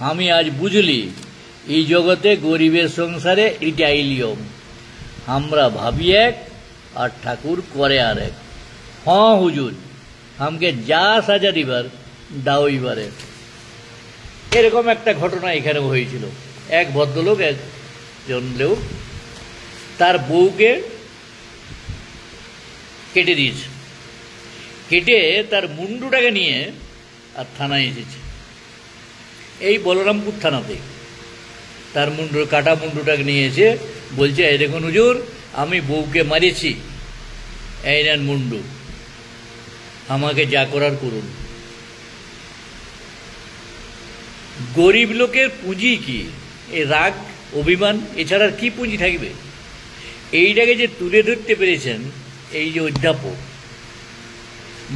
[SPEAKER 1] আমি আজ বুঝলি এই জগতে গরিবের সংসারে এটাই নিয়ম। আমরা ভাবি এক আর ঠাকুর করে আর এক। হ্যাঁ হুজুর, আমাকে যা সাজা দিবার দাও এবারে। এরকম একটা ঘটনা এখানেও হয়েছিল। এক ভদ্রলোক, একজন লোক তার বউকে কেটে দিয়েছে। কেটে তার মুন্ডুটাকে নিয়ে আর থানায় এসেছে, এই বলরামপুর থানাতে। তার কাটা মুন্ডুটাকে নিয়ে এসে বলছে, এই দেখুন হুজুর, আমি বউকে মারিয়েছি, এই নেন মুন্ডু, আমাকে যা করার করুন। গরিব লোকের পুঁজি কি? এই রাগ, অভিমান, এছাড়া কি পুঁজি থাকবে? এইটাকে যে তুলে ধরতে পেরেছেন এই যে অধ্যাপক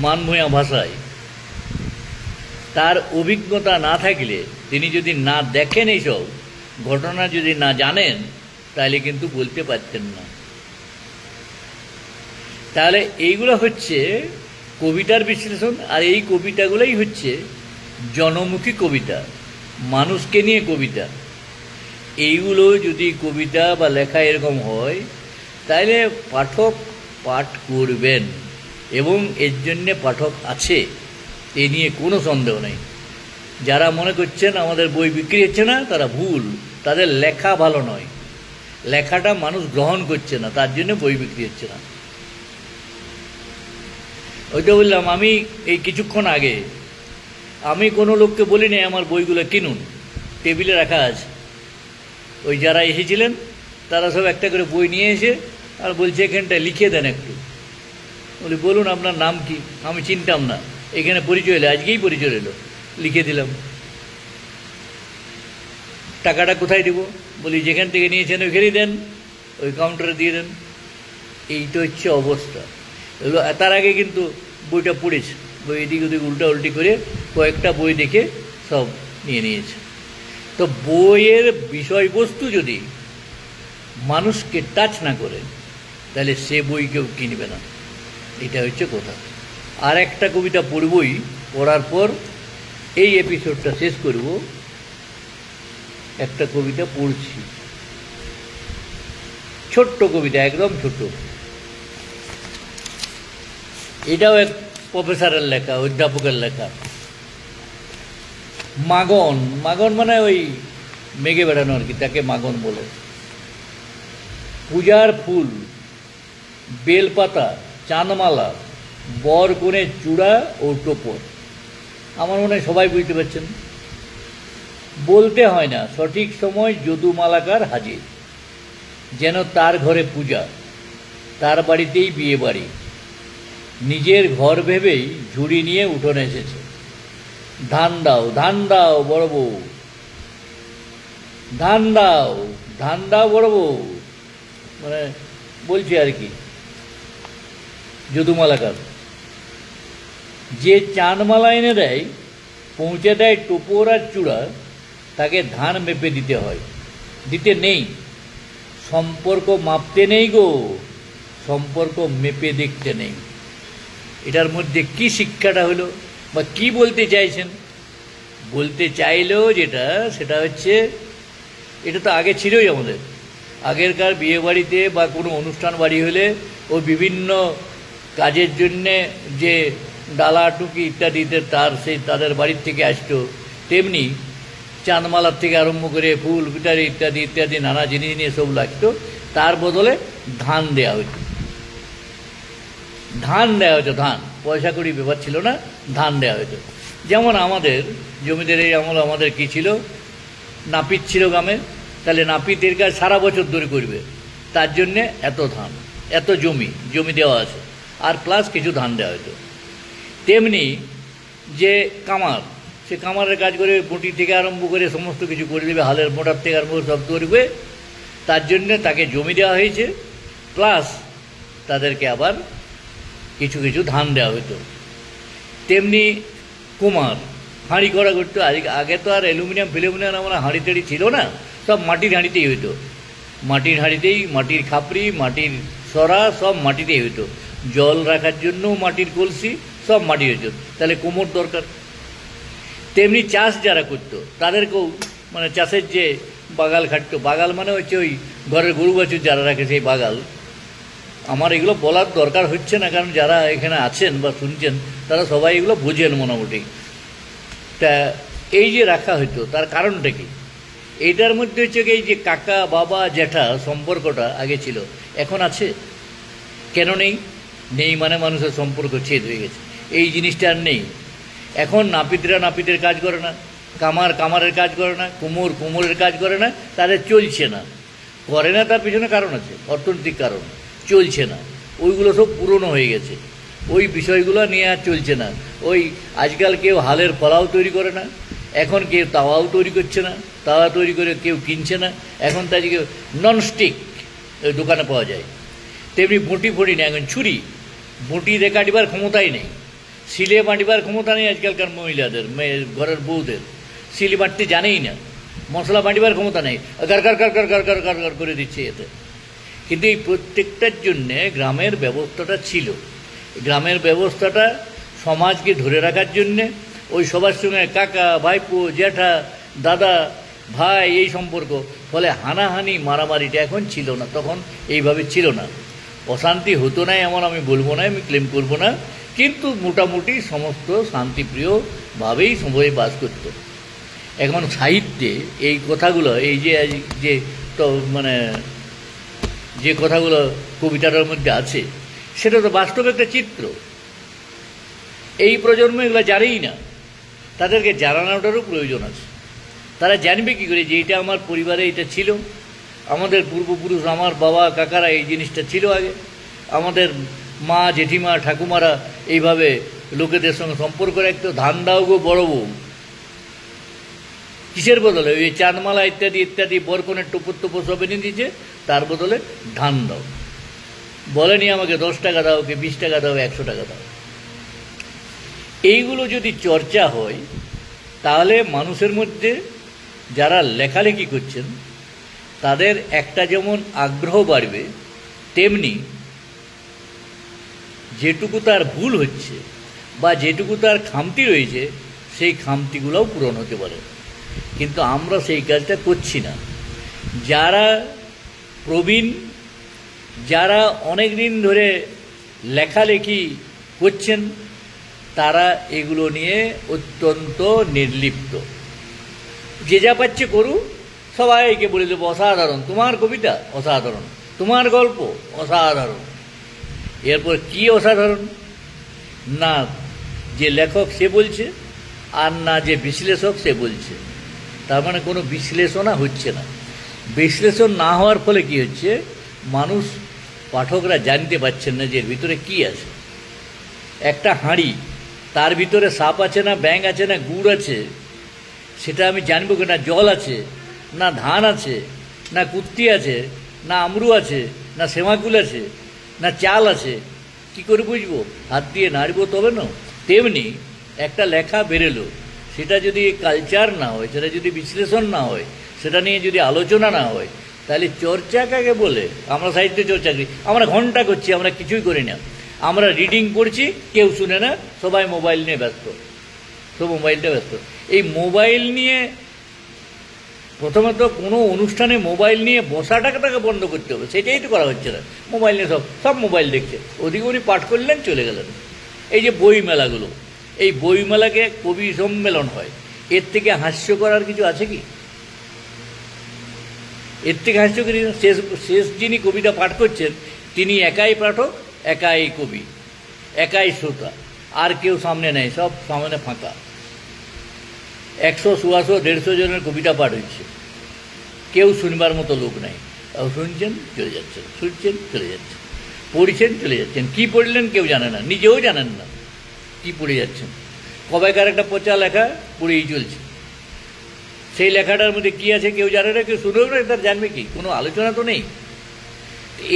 [SPEAKER 1] মানভূয়া ভাষায়, তার অভিজ্ঞতা না থাকলে, তিনি যদি না দেখেন এইসব ঘটনা, যদি না জানেন, তাহলে কিন্তু বলতে পারতেন না। তাহলে এইগুলো হচ্ছে কবিতার বিশ্লেষণ, আর এই কবিতাগুলোই হচ্ছে জনমুখী কবিতা, মানুষকে নিয়ে কবিতা। এইগুলো যদি কবিতা বা লেখা এরকম হয়, তাহলে পাঠক পাঠ করবেন, এবং এর জন্যে পাঠক আছে, এ নিয়ে কোনো সন্দেহ নেই। যারা মনে করছেন আমাদের বই বিক্রি হচ্ছে না, তারা ভুল। তাদের লেখা ভালো নয়, লেখাটা মানুষ গ্রহণ করছে না, তার জন্য বই বিক্রি হচ্ছে না। ওইটা বললাম, আমি এই কিছুক্ষণ আগে আমি কোনো লোককে বলিনি আমার বইগুলো কিনুন, টেবিলে রাখা আছে। ওই যারা এসেছিলেন তারা সব একটা করে বই নিয়ে এসে আর বলছে, এখানটা লিখে দেন একটু। বলি, বলুন আপনার নাম কি? আমি চিনতাম না, এখানে পরিচয় এলো, আজকেই পরিচয় এলো, লিখে দিলাম। টাকাটা কোথায় দেবো? বলি, যেখান থেকে নিয়েছেন ওইখানেই দেন, ওই কাউন্টারে দিয়ে দেন। এইটা হচ্ছে অবস্থা। এগুলো তার আগে কিন্তু বইটা পড়েছে, বই এদিক ওদিক উল্টা উল্টি করে কয়েকটা বই দেখে সব নিয়ে নিয়েছে। তো বইয়ের বিষয়বস্তু যদি মানুষকে টাচ না করে, তাহলে সে বই কেউ কিনবে না, এটা হচ্ছে কথা। আর একটা কবিতা পড়বই, পড়ার পর এই এপিসোডটা শেষ করব। একটা কবিতা পড়ছি, ছোট্ট কবিতা, একদম ছোট। এটাও এক প্রফেসরের লেখা, অধ্যাপকের লেখা। মাগন, মাগন মানে ওই মেঘে বেড়ানো আর কি, তাকে মাগন বলে। পূজার ফুল, বেলপাতা, চাঁদমালা, বর কনে চূড়া ও টোপর, আমার মনে হয় সবাই বুঝতে পারছেন। বলতে হয় না, সঠিক সময় যদুমালাকার হাজির, যেন তার ঘরে পূজা, তার বাড়িতেই বিয়ে বাড়ি। নিজের ঘর ভেবেই ঝুড়ি নিয়ে উঠোনে এসেছে। ধান দাও, ধান দাও বড় বউ, ধান দাও, ধান দাও বড় বউ, মানে বলছি আর কি। যদুমালাকার যে চাঁদমালা এনে দেয়, পৌঁছে দেয় টোপর আর চূড়া, তাকে ধান মেপে দিতে হয়, দিতে নেই। সম্পর্ক মাপতে নেই গো, সম্পর্ক মেপে দেখতে নেই। এটার মধ্যে কি শিক্ষাটা হলো বা কি বলতে চাইছেন? বলতে চাইলেও যেটা, সেটা হচ্ছে, এটা তো আগে ছিলই আমাদের। আগেরকার বিয়ে বাড়িতে বা কোনো অনুষ্ঠান বাড়ি হলে ও বিভিন্ন কাজের জন্যে যে ডালা টুকি ইত্যাদিতে তাদের বাড়ির থেকে আসতো, তেমনি চাঁদমালার থেকে আরম্ভ করে ফুল পিটারি ইত্যাদি ইত্যাদি নানা জিনিস নিয়ে সব লাগতো। তার বদলে ধান দেওয়া হতো, ধান দেওয়া হতো, ধান, পয়সা কড়ি ব্যাপার ছিল না, ধান দেওয়া হতো। যেমন আমাদের জমিদার এই আমল আমাদের কী ছিল, নাপিত ছিল গ্রামে, তাহলে নাপিতের কাজ সারা বছর ধরে করবে, তার জন্যে এত ধান, এত জমি দেওয়া আছে, আর প্লাস কিছু ধান দেওয়া হতো। তেমনি যে কামার, সে কামারের কাজ করে, বটি থেকে আরম্ভ করে সমস্ত কিছু করে দেবে, হালের মোটার থেকে আরম্ভ সব করবে, তার জন্যে তাকে জমি দেওয়া হয়েছে, প্লাস তাদেরকে আবার কিছু কিছু ধান দেওয়া হতো। তেমনি কুমার হাঁড়ি করা করতো। আগে তো আর অ্যালুমিনিয়াম ফিলুমিনিয়াম আমরা হাঁড়ি টাড়ি ছিল না, সব মাটির হাঁড়িতেই হইতো, মাটির হাঁড়িতেই, মাটির খাপড়ি, মাটির সরা, সব মাটিতেই হইতো। জল রাখার জন্য মাটির কলসি, সব মাটি হইতো, তাহলে কুমোর দরকার। তেমনি চাষ যারা করতো তাদেরকেও, মানে চাষের যে বাগাল খাটতো, বাগাল মানে হচ্ছে ওই ঘরের গরু বাছুর যারা রাখে সেই বাগাল। আমার এগুলো বলার দরকার হচ্ছে না, কারণ যারা এখানে আছেন বা শুনছেন তারা সবাই এগুলো বোঝেন মোটামুটি। তা এই যে রাখা হতো তার কারণটা কি? এইটার মধ্যে হচ্ছে কি, এই যে কাকা বাবা জ্যাঠা সম্পর্কটা আগে ছিল, এখন আছে? কেন নেই? নেই মানে মানুষের সম্পর্ক ছেদ হয়ে গেছে, এই জিনিসটা আর নেই। এখন নাপিতরা নাপিতের কাজ করে না, কামার কামারের কাজ করে না, কুমোর কুমোরের কাজ করে না, তাদের চলছে না। করে না তার পিছনে কারণ আছে, অর্থনৈতিক কারণ, চলছে না। ওইগুলো সব পুরনো হয়ে গেছে, ওই বিষয়গুলো নিয়ে আর চলছে না। ওই আজকাল কেউ হালের ফলাও তৈরি করে না, এখন কেউ তাওয়াও তৈরি করছে না, তাওয়া তৈরি করে কেউ কিনছে না। এখন তাই কেউ ননস্টিক ওই দোকানে পাওয়া যায়। তেমনি বঁটি ফটি নেই, এখন ছুরি, বঁটি দিয়ে কাটিবার ক্ষমতাই নেই, শিলে বাঁটিবার ক্ষমতা নেই আজকালকার মহিলাদের, ঘরের বউদের। শিলে বাঁটতে জানেই না, মশলা বাঁটিবার ক্ষমতা নেই, গার গার গার গার গার গার গার গার করে দিচ্ছে এতে। কিন্তু এই প্রত্যেকটার জন্যে গ্রামের ব্যবস্থাটা ছিল। গ্রামের ব্যবস্থাটা সমাজকে ধরে রাখার জন্যে, ওই সবার সঙ্গে কাকা ভাইপো জ্যাঠা দাদা ভাই এই সম্পর্ক, ফলে হানাহানি মারামারিটা এখন ছিল না, তখন এইভাবে ছিল না। অশান্তি হতো না এমন আমি বলবো না, আমি ক্লেম করবো না, কিন্তু মোটামুটি সমস্ত শান্তিপ্রিয়ভাবেই সবাই বাস করত। এখন সাহিত্যে এই কথাগুলো, এই যে তো মানে যে কথাগুলো কবিতাটার মধ্যে আছে, সেটা তো বাস্তব একটা চিত্র। এই প্রজন্ম এগুলো জানেই না, তাদেরকে জানানোটারও প্রয়োজন আছে। তারা জানবে কী করে যে এটা আমার পরিবারে এটা ছিল, আমাদের পূর্বপুরুষ, আমার বাবা কাকারা এই জিনিসটা ছিল আগে, আমাদের মা জেঠিমা ঠাকুমারা এইভাবে লোকেদের সঙ্গে সম্পর্ক রাখতো। ধান দাও গো বড় বউ, কিসের বদলে? ওই চাঁদমালা ইত্যাদি ইত্যাদি বরকনের টোপর টোপর সব এনে দিয়েছে, তার বদলে ধান দাও। বলেনি আমাকে 10 টাকা দাও, কে 20 টাকা দাও, 100 টাকা দাও। এইগুলো যদি চর্চা হয়, তাহলে মানুষের মধ্যে যারা লেখালেখি করছেন তাদের একটা যেমন আগ্রহ বাড়বে, তেমনি যেটুকু তার ভুল হচ্ছে বা যেটুকু তার খামতি রয়েছে, সেই খামতিগুলোও পূরণ হতে পারে। কিন্তু আমরা সেই কাজটা করছি না। যারা প্রবীণ, যারা অনেক দিন ধরে লেখালেখি করছেন, তারা এগুলো নিয়ে অত্যন্ত নির্লিপ্ত। যে যা পাচ্ছে করুক, সবাইকে বলে দেবো অসাধারণ, তোমার কবিতা অসাধারণ, তোমার গল্প অসাধারণ। এরপর কি অসাধারণ? না যে লেখক সে বলছে, আর না যে বিশ্লেষক সে বলছে। তার মানে কোনো বিশ্লেষণা হচ্ছে না। বিশ্লেষণ না হওয়ার ফলে কি হচ্ছে, মানুষ পাঠকরা জানতে পারছেন না যে এর ভিতরে কী আছে। একটা হাঁড়ি, তার ভিতরে সাপ আছে না ব্যাঙ আছে না গুড় আছে, সেটা আমি জানবো কি? না জল আছে, না ধান আছে, না কুত্তি আছে, না আমরু আছে, না সেমাকুল আছে, না চাল আছে, কি করে বুঝবো? হাত দিয়ে নাড়বো তবে না। তেমনি একটা লেখা বেরোলো, সেটা যদি কালচার না হয়, সেটা যদি বিশ্লেষণ না হয়, সেটা নিয়ে যদি আলোচনা না হয়, তাহলে চর্চা কাকে বলে? আমরা সাহিত্য চর্চা করি, আমরা ঘন্টা করছি, আমরা কিছুই করি না। আমরা রিডিং পড়ছি, কেউ শুনে না, সবাই মোবাইল নিয়ে ব্যস্ত, সব মোবাইলটা ব্যস্ত। এই মোবাইল নিয়ে প্রথমত কোনো অনুষ্ঠানে মোবাইল নিয়ে বসাটাকে বন্ধ করতে হবে, সেটাই তো করা হচ্ছে না। মোবাইল নিয়ে সব মোবাইল দেখছে, ওদিকে উনি পাঠ করলেন চলে গেলেন। এই যে বইমেলাগুলো, এই বইমেলাকে কবি সম্মেলন হয়, এর থেকে হাস্য করার কিছু আছে কি? এর থেকে হাস্যকরী শেষ যিনি কবিতা পাঠ করছেন, তিনি একাই পাঠক, একাই কবি, একাই শ্রোতা, আর কেউ সামনে নেই, সব সামনে ফাঁকা। 100, 150, 150 জনের কবিতা পাঠ হচ্ছে, কেউ শুনবার মতো লোক নেই। শুনছেন চলে যাচ্ছেন, শুনছেন চলে যাচ্ছেন, পড়ছেন চলে যাচ্ছেন। কি পড়লেন কেউ জানে না, নিজেও জানেন না কি পড়ে যাচ্ছেন। কবেকার একটা পচা লেখা পড়েই চলছে, সেই লেখাটার মধ্যে কী আছে কেউ জানে না, কেউ শুনেও না, তার জানবে কি? কোনো আলোচনা তো নেই।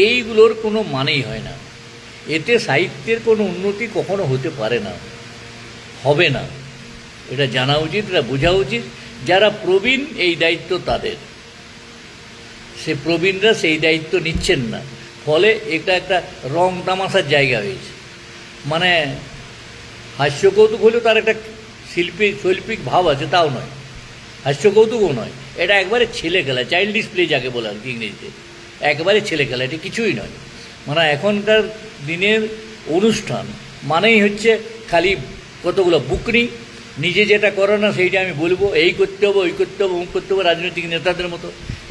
[SPEAKER 1] এইগুলোর কোনো মানেই হয় না। এতে সাহিত্যের কোনো উন্নতি কখনো হতে পারে না, হবে না। এটা জানা উচিত, এটা বোঝা উচিত। যারা প্রবীণ এই দায়িত্ব তাদের, সে প্রবীণরা সেই দায়িত্ব নিচ্ছেন না, ফলে এটা একটা রং তামাশার জায়গা হয়েছে। মানে হাস্য কৌতুক হলেও তার একটা শৈল্পিক ভাব আছে, তাও নয়। হাস্য কৌতুকও নয়, এটা একবারে ছেলে খেলা, চাইল্ডিশ প্লে যাকে বলে আর কি ইংরেজিতে, একবারে ছেলে খেলা, এটা কিছুই নয়। মানে এখনকার দিনের অনুষ্ঠান মানেই হচ্ছে খালি কতগুলো বুকনি, নিজে যেটা করে না সেইটা আমি বলবো, এই করতে হবে, ওই করতে হবে, অমুক করতে হবে, রাজনৈতিক নেতাদের মতো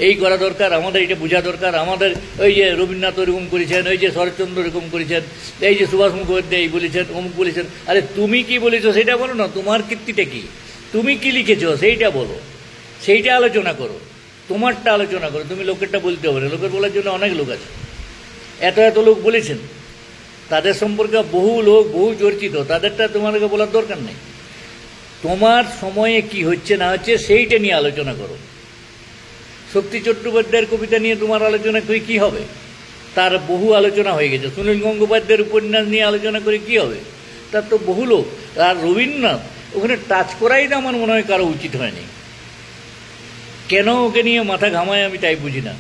[SPEAKER 1] এই করা দরকার, আমাদের এটা বোঝা দরকার, আমাদের ওই যে রবীন্দ্রনাথ এরকম করেছেন, ওই যে শরৎচন্দ্র এরকম করেছেন, এই যে সুভাষ মুখোপাধ্যায় এই বলেছেন, অমুক বলেছেন। আরে তুমি কি বলেছো সেটা বলো না, তোমার কীর্তিটা কী, তুমি কি লিখেছো সেইটা বলো, সেইটা আলোচনা করো, তোমারটা আলোচনা করো। তুমি লোকেরটা বলতে হবে না, লোকের বলার জন্য অনেক লোক আছে, এত এত লোক বলেছেন, তাদের সম্পর্কে বহু লোক বহু চর্চিত, তাদেরটা তোমাদেরকে বলার দরকার নেই। তোমার সময়ে কি হচ্ছে না হচ্ছে সেইটা নিয়ে আলোচনা করো। শক্তি চট্টোপাধ্যায়ের কবিতা নিয়ে তোমার আলোচনা করে কী হবে? তার বহু আলোচনা হয়ে গেছে। সুনীল গঙ্গোপাধ্যায়ের উপন্যাস নিয়ে আলোচনা করে কী হবে? তার তো বহু লোক। আর রবীন্দ্রনাথ ওখানে টাচ করাই তো আমার মনে হয় কারো উচিত হয়নি। কেন ওকে নিয়ে মাথা ঘামায় আমি তাই বুঝি না।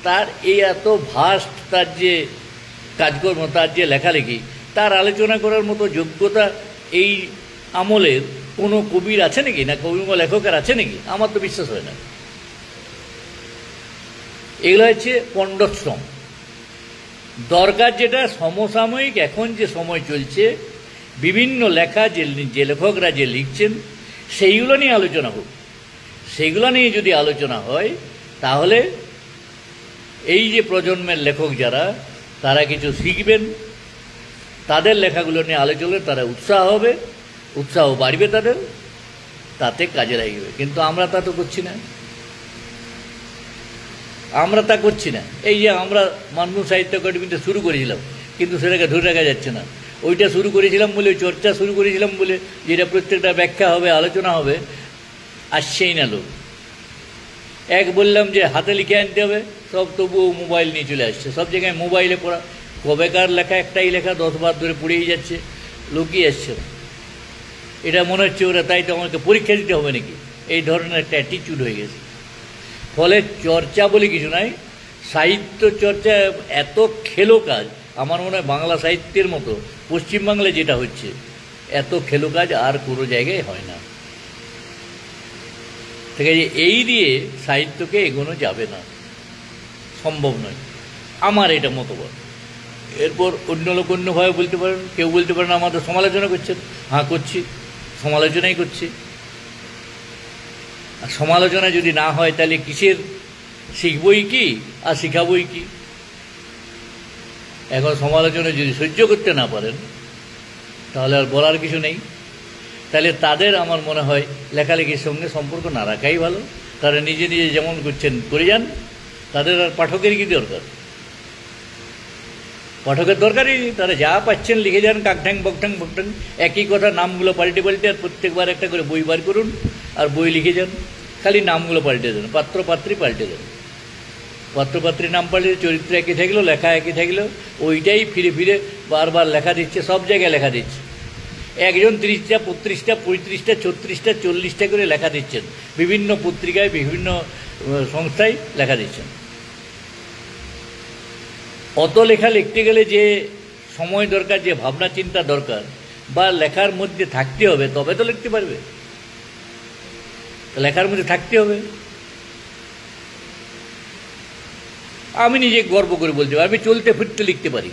[SPEAKER 1] তার এই এত ভাস্ট তার যে কাজকর্ম, তার যে লেখালেখি, তার আলোচনা করার মতো যোগ্যতা এই আমলের কোনো কবির আছে নাকি, না কবি বা লেখকের আছে নাকি? আমার তো বিশ্বাস হয় না। এগুলো হচ্ছে পণ্ডশ্রম। দরকার যেটা সমসাময়িক, এখন যে সময় চলছে, বিভিন্ন লেখা যে লেখকরা যে লিখছেন সেইগুলো নিয়ে আলোচনা হোক। সেইগুলো নিয়ে যদি আলোচনা হয় তাহলে এই যে প্রজন্মের লেখক যারা, তারা কিছু শিখবেন, তাদের লেখাগুলো নিয়ে আলোচনা, তারা উৎসাহ হবে, উৎসাহ বাড়বে তাদের, তাতে কাজে লাগবে। কিন্তু আমরা তা তো করছি না, আমরা তা করছি না। এই যে আমরা মানভূম সাহিত্য একাডেমিতে শুরু করেছিলাম, কিন্তু সেটাকে ধরে রাখা যাচ্ছে না। ওইটা শুরু করেছিলাম বলে, চর্চা শুরু করেছিলাম বলে, যেটা প্রত্যেকটা ব্যাখ্যা হবে, আলোচনা হবে, আসছেই না লোক। এক বললাম যে হাতে লিখে আনতে হবে, সব তবুও মোবাইল নিয়ে চলে আসছে, সব জায়গায় মোবাইলে পড়া। কবেকার লেখা একটাই লেখা 10 বার ধরে পড়েই যাচ্ছে, লোকই আসছে না। এটা মনে হচ্ছে ওরা তাই তো আমাকে পরীক্ষা দিতে হবে নাকি, এই ধরনের একটা অ্যাটিটিউড হয়ে গেছে। ফলে চর্চা বলে কিছু নাই, সাহিত্য চর্চা এত খেলো কাজ, আমার মনে হয় বাংলা সাহিত্যের মতো পশ্চিমবাংলায় যেটা হচ্ছে, এত খেলো কাজ আর কোনো জায়গায় হয় না। ঠিক আছে, এই দিয়ে সাহিত্যকে এগোনো যাবে না, সম্ভব নয়, আমার এটা মতবাদ। এরপর অন্য লোক অন্যভাবে বলতে পারেন, কেউ বলতে পারেন আমাদের সমালোচনা করছেন। হ্যাঁ করছি, সমালোচনাই করছি। আর সমালোচনা যদি না হয় তাহলে কিসের শিখবই কি আর শিখাবই কি? এখন সমালোচনা যদি সহ্য করতে না পারেন তাহলে আর বলার কিছু নেই। তাহলে তাদের আমার মনে হয় লেখালেখির সঙ্গে সম্পর্ক না রাখাই ভালো। তারা নিজে নিজে যেমন করছেন করে যান, তাদের আর পাঠকের কী দরকার? পাঠকের দরকারই নেই। তারা যা পাচ্ছেন লিখে যান, কাকঠ্যাং বকঠ্যাং বকঠ্যাং, একই কথা, নামগুলো পাল্টে পাল্টে, আর প্রত্যেকবার একটা করে বই বার করুন আর বই লিখে যান, খালি নামগুলো পাল্টে দেন, পাত্রপাত্রী পাল্টে দেন। পাত্রপাত্রীর নাম পাল্টে, চরিত্র একই থাকলো, লেখা একই থাকলো, ওইটাই ফিরে ফিরে বারবার লেখা দিচ্ছে, সব জায়গায় লেখা দিচ্ছে। একজন 30টা 35টা 35টা 36টা 40টা করে লেখা দিচ্ছেন, বিভিন্ন পত্রিকায় বিভিন্ন সংস্থায় লেখা দিচ্ছেন। অত লেখা লিখতে গেলে যে সময় দরকার, যে ভাবনা চিন্তা দরকার, বা লেখার মধ্যে থাকতে হবে, তবে তো লিখতে পারবে। লেখার মধ্যে থাকতে হবে। আমি নিজে গর্ব করে বলতে পারি, আমি চলতে ফিরতে লিখতে পারি।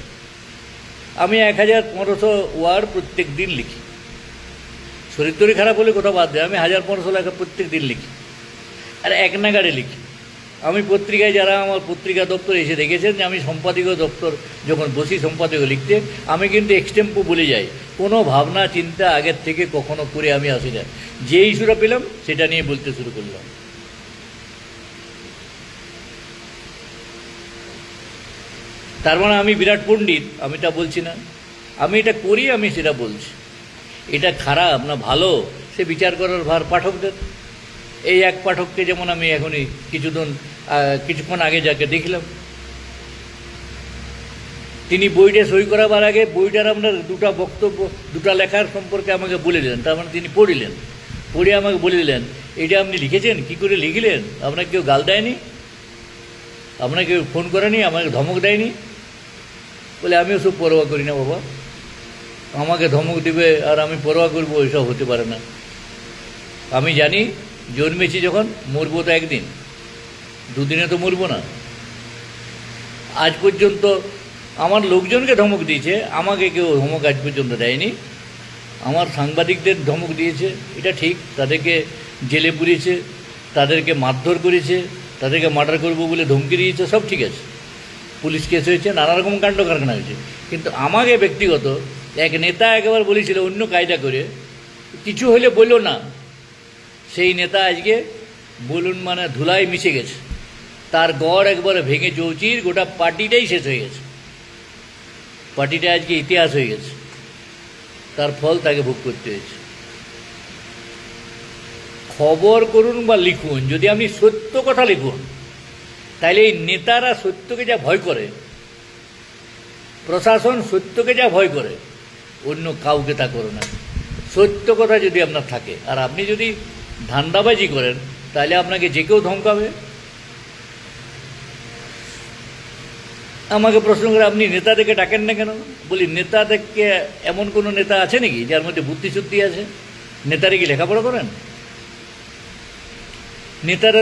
[SPEAKER 1] আমি 1500 ওয়ার্ড প্রত্যেক দিন লিখি। শরীর তরি খারাপ হলে কোথাও বাদ দেয়, আমি 1500 লেখা প্রত্যেক দিন লিখি, আর এক নাগাড়ে লিখি। আমি পত্রিকায়, যারা আমার পত্রিকা দপ্তরে এসে দেখেছেন যে আমি সম্পাদকীয় দপ্তর যখন বসি সম্পাদকীয় লিখতে, আমি কিন্তু এক্সটেম্পো বলে যাই, কোনো ভাবনা চিন্তা আগের থেকে কখনো করে আমি আসি না। যে ইস্যুটা পেলাম সেটা নিয়ে বলতে শুরু করলাম। তার মানে আমি বিরাট পণ্ডিত আমি তা বলছি না, আমি এটা করি, আমি সেটা বলছি। এটা খারাপ না ভালো সে বিচার করার ভার পাঠকদের। এই এক পাঠককে যেমন আমি এখনই কিছুক্ষণ আগে যাকে দেখলাম, তিনি বইটা সই করাবার আগে বইটার আপনার দুটা বক্তব্য, দুটা লেখার সম্পর্কে আমাকে বলে দিলেন। তার মানে তিনি পড়িলেন, পড়ে আমাকে বলে দিলেন, এটা আপনি লিখেছেন, কি করে লিখলেন? আপনাকে কেউ গাল দেয়নি? আপনাকে কেউ ফোন করেনি? আমাকে ধমক দেয়নি? বলে আমি ওসব পরোয়া করি না বাবা, আমাকে ধমক দিবে আর আমি পরোয়া করবো, ওইসব হতে পারে না। আমি জানি জন্মেছি যখন, মরবো তো একদিন, দুদিনে তো মরবো না। আজ পর্যন্ত আমার লোকজনকে ধমক দিয়েছে, আমাকে কেউ ধমক আজ পর্যন্ত দেয়নি। আমার সাংবাদিকদের ধমক দিয়েছে, এটা ঠিক, তাদেরকে জেলে পুড়িয়েছে, তাদেরকে মারধর করেছে, তাদেরকে মার্ডার করবো বলে ধমকি দিয়েছে, সব ঠিক আছে, পুলিশ কেস হয়েছে, নানা রকম কাণ্ড কারখানা হয়েছে। কিন্তু আমাকে ব্যক্তিগত এক নেতা একবার বলেছিল অন্য কায়দা করে, কিছু হলে বললো না, সেই নেতা আজকে বলুন মানে ধুলায় মিশে গেছে, তার গড় একবারে ভেঙে চৌচির, গোটা পার্টিটাই শেষ হয়ে গেছে, পার্টিটা আজকে ইতিহাস হয়ে গেছে, তার ফল তাকে ভোগ করতে হয়েছে। খবর করুন বা লিখুন, যদি আপনি সত্য কথা লিখুন, তাহলে এই নেতারা সত্যকে যা ভয় করে, প্রশাসন সত্যকে যা ভয় করে, অন্য কাউকে তা করো না। সত্য কথা যদি আপনার থাকে, আর আপনি যদি ধান্দাবাজি করেন, তাহলে আপনাকে যে কেউ ধমকাবে। আমাকে প্রশ্ন করে আপনি নেতাদেরকে ডাকেন না কেন? বলি নেতাদেরকে এমন কোনো নেতা আছে নাকি যার মধ্যে বুদ্ধি শুদ্ধি আছে? নেতারা কি লেখাপড়া করেন? নেতারা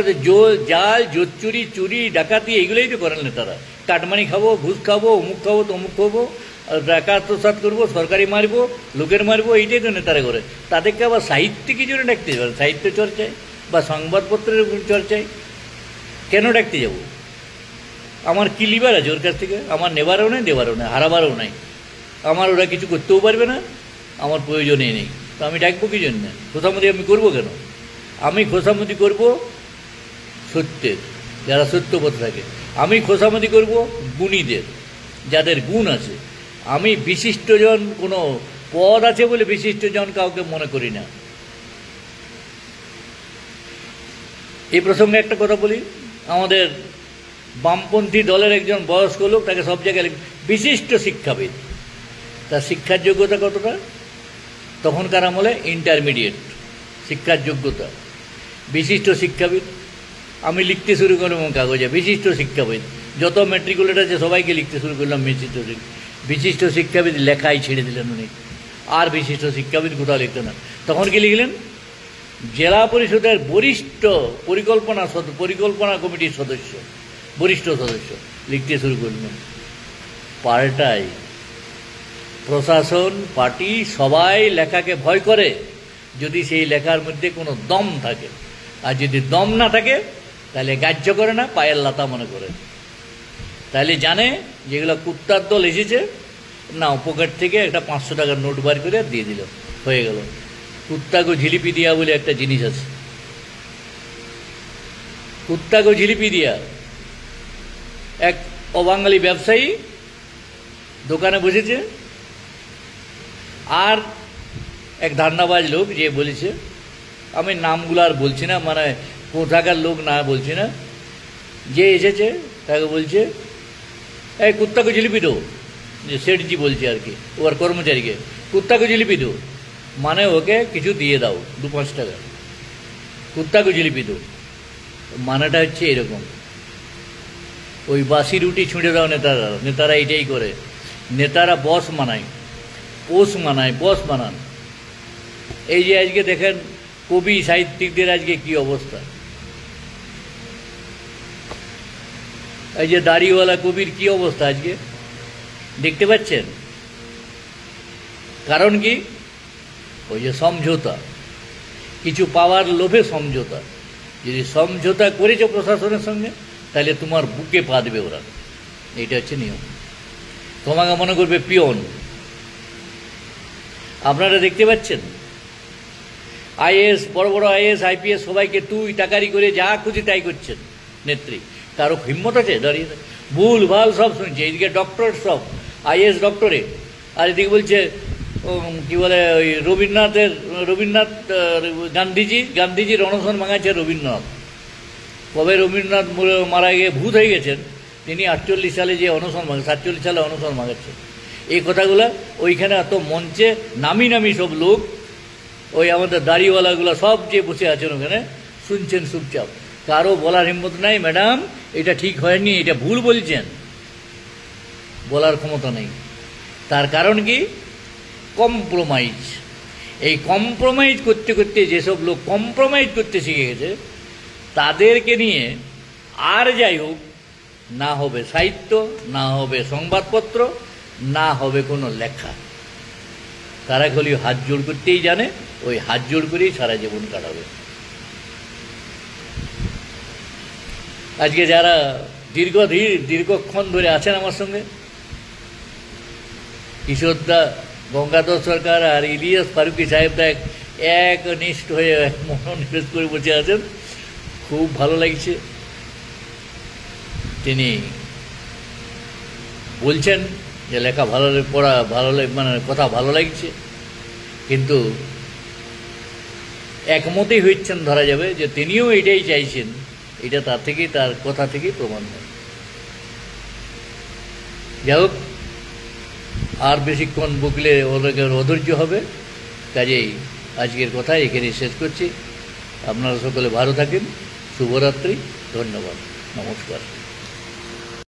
[SPEAKER 1] জাল জোচ্চুরি চুরি ডাকাতি এগুলোই তো করেন নেতারা। কাটমানি খাবো, ঘুষ খাবো, অমুক খাবো, তমুক খাবো, টাকা আত্মসাৎ করবো, সরকারি মারবো, লোকের মারবো, এইটাই তো নেতারা করে। তাদেরকে আবার সাহিত্যে কি জন্য ডাকতে যাবে? সাহিত্য চর্চায় বা সংবাদপত্রের চর্চায় কেন ডাকতে যাব? আমার কি লিবার আছে ওর কাছ থেকে? আমার নেবারও নেই, দেবারও নেই, হারাবারও নাই। আমার ওরা কিছু করতেও পারবে না, আমার প্রয়োজনই নেই। তো আমি ডাকবো কি জন্য? খোসামতি আমি করবো কেন? আমি খোসামতি করব সত্যের, যারা সত্যপথ থাকে। আমি খোসামতি করব গুণীদের, যাদের গুণ আছে। আমি বিশিষ্টজন, কোনো পদ আছে বলে বিশিষ্টজন কাউকে মনে করি না। এই প্রসঙ্গে একটা কথা বলি, আমাদের বামপন্থী দলের একজন বয়স্ক লোক, তাকে সব জায়গায় বিশিষ্ট শিক্ষাবিদ। তার শিক্ষার যোগ্যতা কতটা? তখনকার আমলে ইন্টারমিডিয়েট শিক্ষার যোগ্যতা। বিশিষ্ট শিক্ষাবিদ। আমি লিখতে শুরু করলাম কাগজে বিশিষ্ট শিক্ষাবিদ, যত ম্যাট্রিকুলেট আছে সবাইকে লিখতে শুরু করলাম বিশিষ্ট শিক্ষাবিদ। লেখাই ছেড়ে দিলেন উনি, আর বিশিষ্ট শিক্ষাবিদ কোথাও লিখতেন না। তখন কি লিখলেন? জেলা পরিষদের বরিষ্ঠ পরিকল্পনা কমিটির সদস্য, বরিষ্ঠ সদস্য লিখতে শুরু করলেন। পাল্টাই প্রশাসন, পার্টি সবাই লেখাকে ভয় করে যদি সেই লেখার মধ্যে কোনো দম থাকে। আর যদি দম না থাকে তাহলে গ্রাহ্য করে না, পায়ের লাতা মনে করে। তাহলে জানে যেগুলো কুত্তার দল এসেছে, না পকেট থেকে একটা 500 টাকার নোট বার করে দিয়ে দিল, হয়ে গেল। কুত্তাগো ঝিলিপি দিয়া বলে একটা জিনিস আছে। কুত্তাগো ঝিলিপি দিয়া এক অবাঙালি ব্যবসায়ী দোকানে বসেছে, আর এক ধান্নাবাজ লোক যে বলেছে, আমি নামগুলো আর বলছি না, মানে কোথাকার লোক না বলছি না, যে এসেছে তাকে বলছে, এই কুত্তাকে জিলিপি দো, যে সেঠজি বলছে আর কি, ওর কর্মচারীকে, কুত্তাকে জিলিপি দো, মানে ওকে কিছু দিয়ে দাও 2-5 টাকা, কুত্তাকে জিলিপি দো মানেটা হচ্ছে এরকম, ওই বাসি রুটি ছুঁড়ে দাও নেতারা এটাই করে। নেতারা বস মানায়, পোষ মানায়, বস বানান। এই যে আজকে দেখেন কবি সাহিত্যিকদের আজকে কি অবস্থা, এই যে দাড়িওয়ালা কবির কি অবস্থা আজকে দেখতে পাচ্ছেন। কারণ কি? ওই যে সমঝোতা, কিছু পাওয়ার লোভে সমঝোতা। যদি সমঝোতা করেছো প্রশাসনের সঙ্গে, তাহলে তোমার বুকে পা দেবে ওরা, এইটা হচ্ছে নিয়ম। তোমাকে মনে করবে পিয়ন। আপনারা দেখতে পাচ্ছেন আইএস, বড় বড় আইএস আইপিএস সবাইকে তুই টাকারি করে যা খুশি তাই করছেন নেত্রী। কারো হিম্মত আছে দাঁড়িয়ে? ভুল ভাল সব শুনছে। এদিকে ডক্টর, সব আইএস ডক্টরেট, আর এদিকে বলছে কি বলে ওই রবীন্দ্রনাথ গান্ধীজির অনশন ভাঙাচ্ছে রবীন্দ্রনাথ। কবে রবীন্দ্রনাথ মারা গিয়ে ভূত হয়ে গেছেন, তিনি 48 সালে যে অনশন 47 সালে অনশন ভাঙাচ্ছেন। এই কথাগুলো ওইখানে এত মঞ্চে নামি নামি সব লোক, ওই আমাদের দাড়িওয়ালাগুলো সব যে বসে আছেন ওখানে শুনছেন চুপচাপ। কারো বলার হিম্মত নাই, ম্যাডাম এটা ঠিক হয়নি, এটা ভুল বলছেন, বলার ক্ষমতা নেই। তার কারণ কি? কম্প্রোমাইজ। এই কম্প্রোমাইজ করতে করতে যেসব লোক কম্প্রোমাইজ করতে শিখে গেছে, তাদেরকে নিয়ে আর যাই হোক, না হবে সাহিত্য, না হবে সংবাদপত্র, না হবে কোনো লেখা। তারা খালি হাত জোড় করতেই জানে, ওই হাত জোড় করেই সারা জীবন কাটাবে। আজকে যারা দীর্ঘক্ষণ ধরে আছেন আমার সঙ্গে, কিশোরদা, গঙ্গাধর সরকার আর ইলিয়াস ফারুকি সাহেবরা একনিষ্ঠ হয়ে মনোনিবেশ করে বসে আছেন, খুব ভালো লাগছে। তিনি বলছেন যে লেখা ভালো, পড়া ভালো, মানে কথা ভালো লাগছে, কিন্তু একমতই হচ্ছেন ধরা যাবে যে তিনিও এটাই চাইছেন। এটা তার থেকেই, তার কথা থেকেই প্রমাণ হয়। যাই হোক, আর বেশিক্ষণ বকলে ওদের অধৈর্য হবে, কাজেই আজকের কথা এখানেই শেষ করছি। আপনারা সকলে ভালো থাকেন। শুভরাত্রি, ধন্যবাদ, নমস্কার।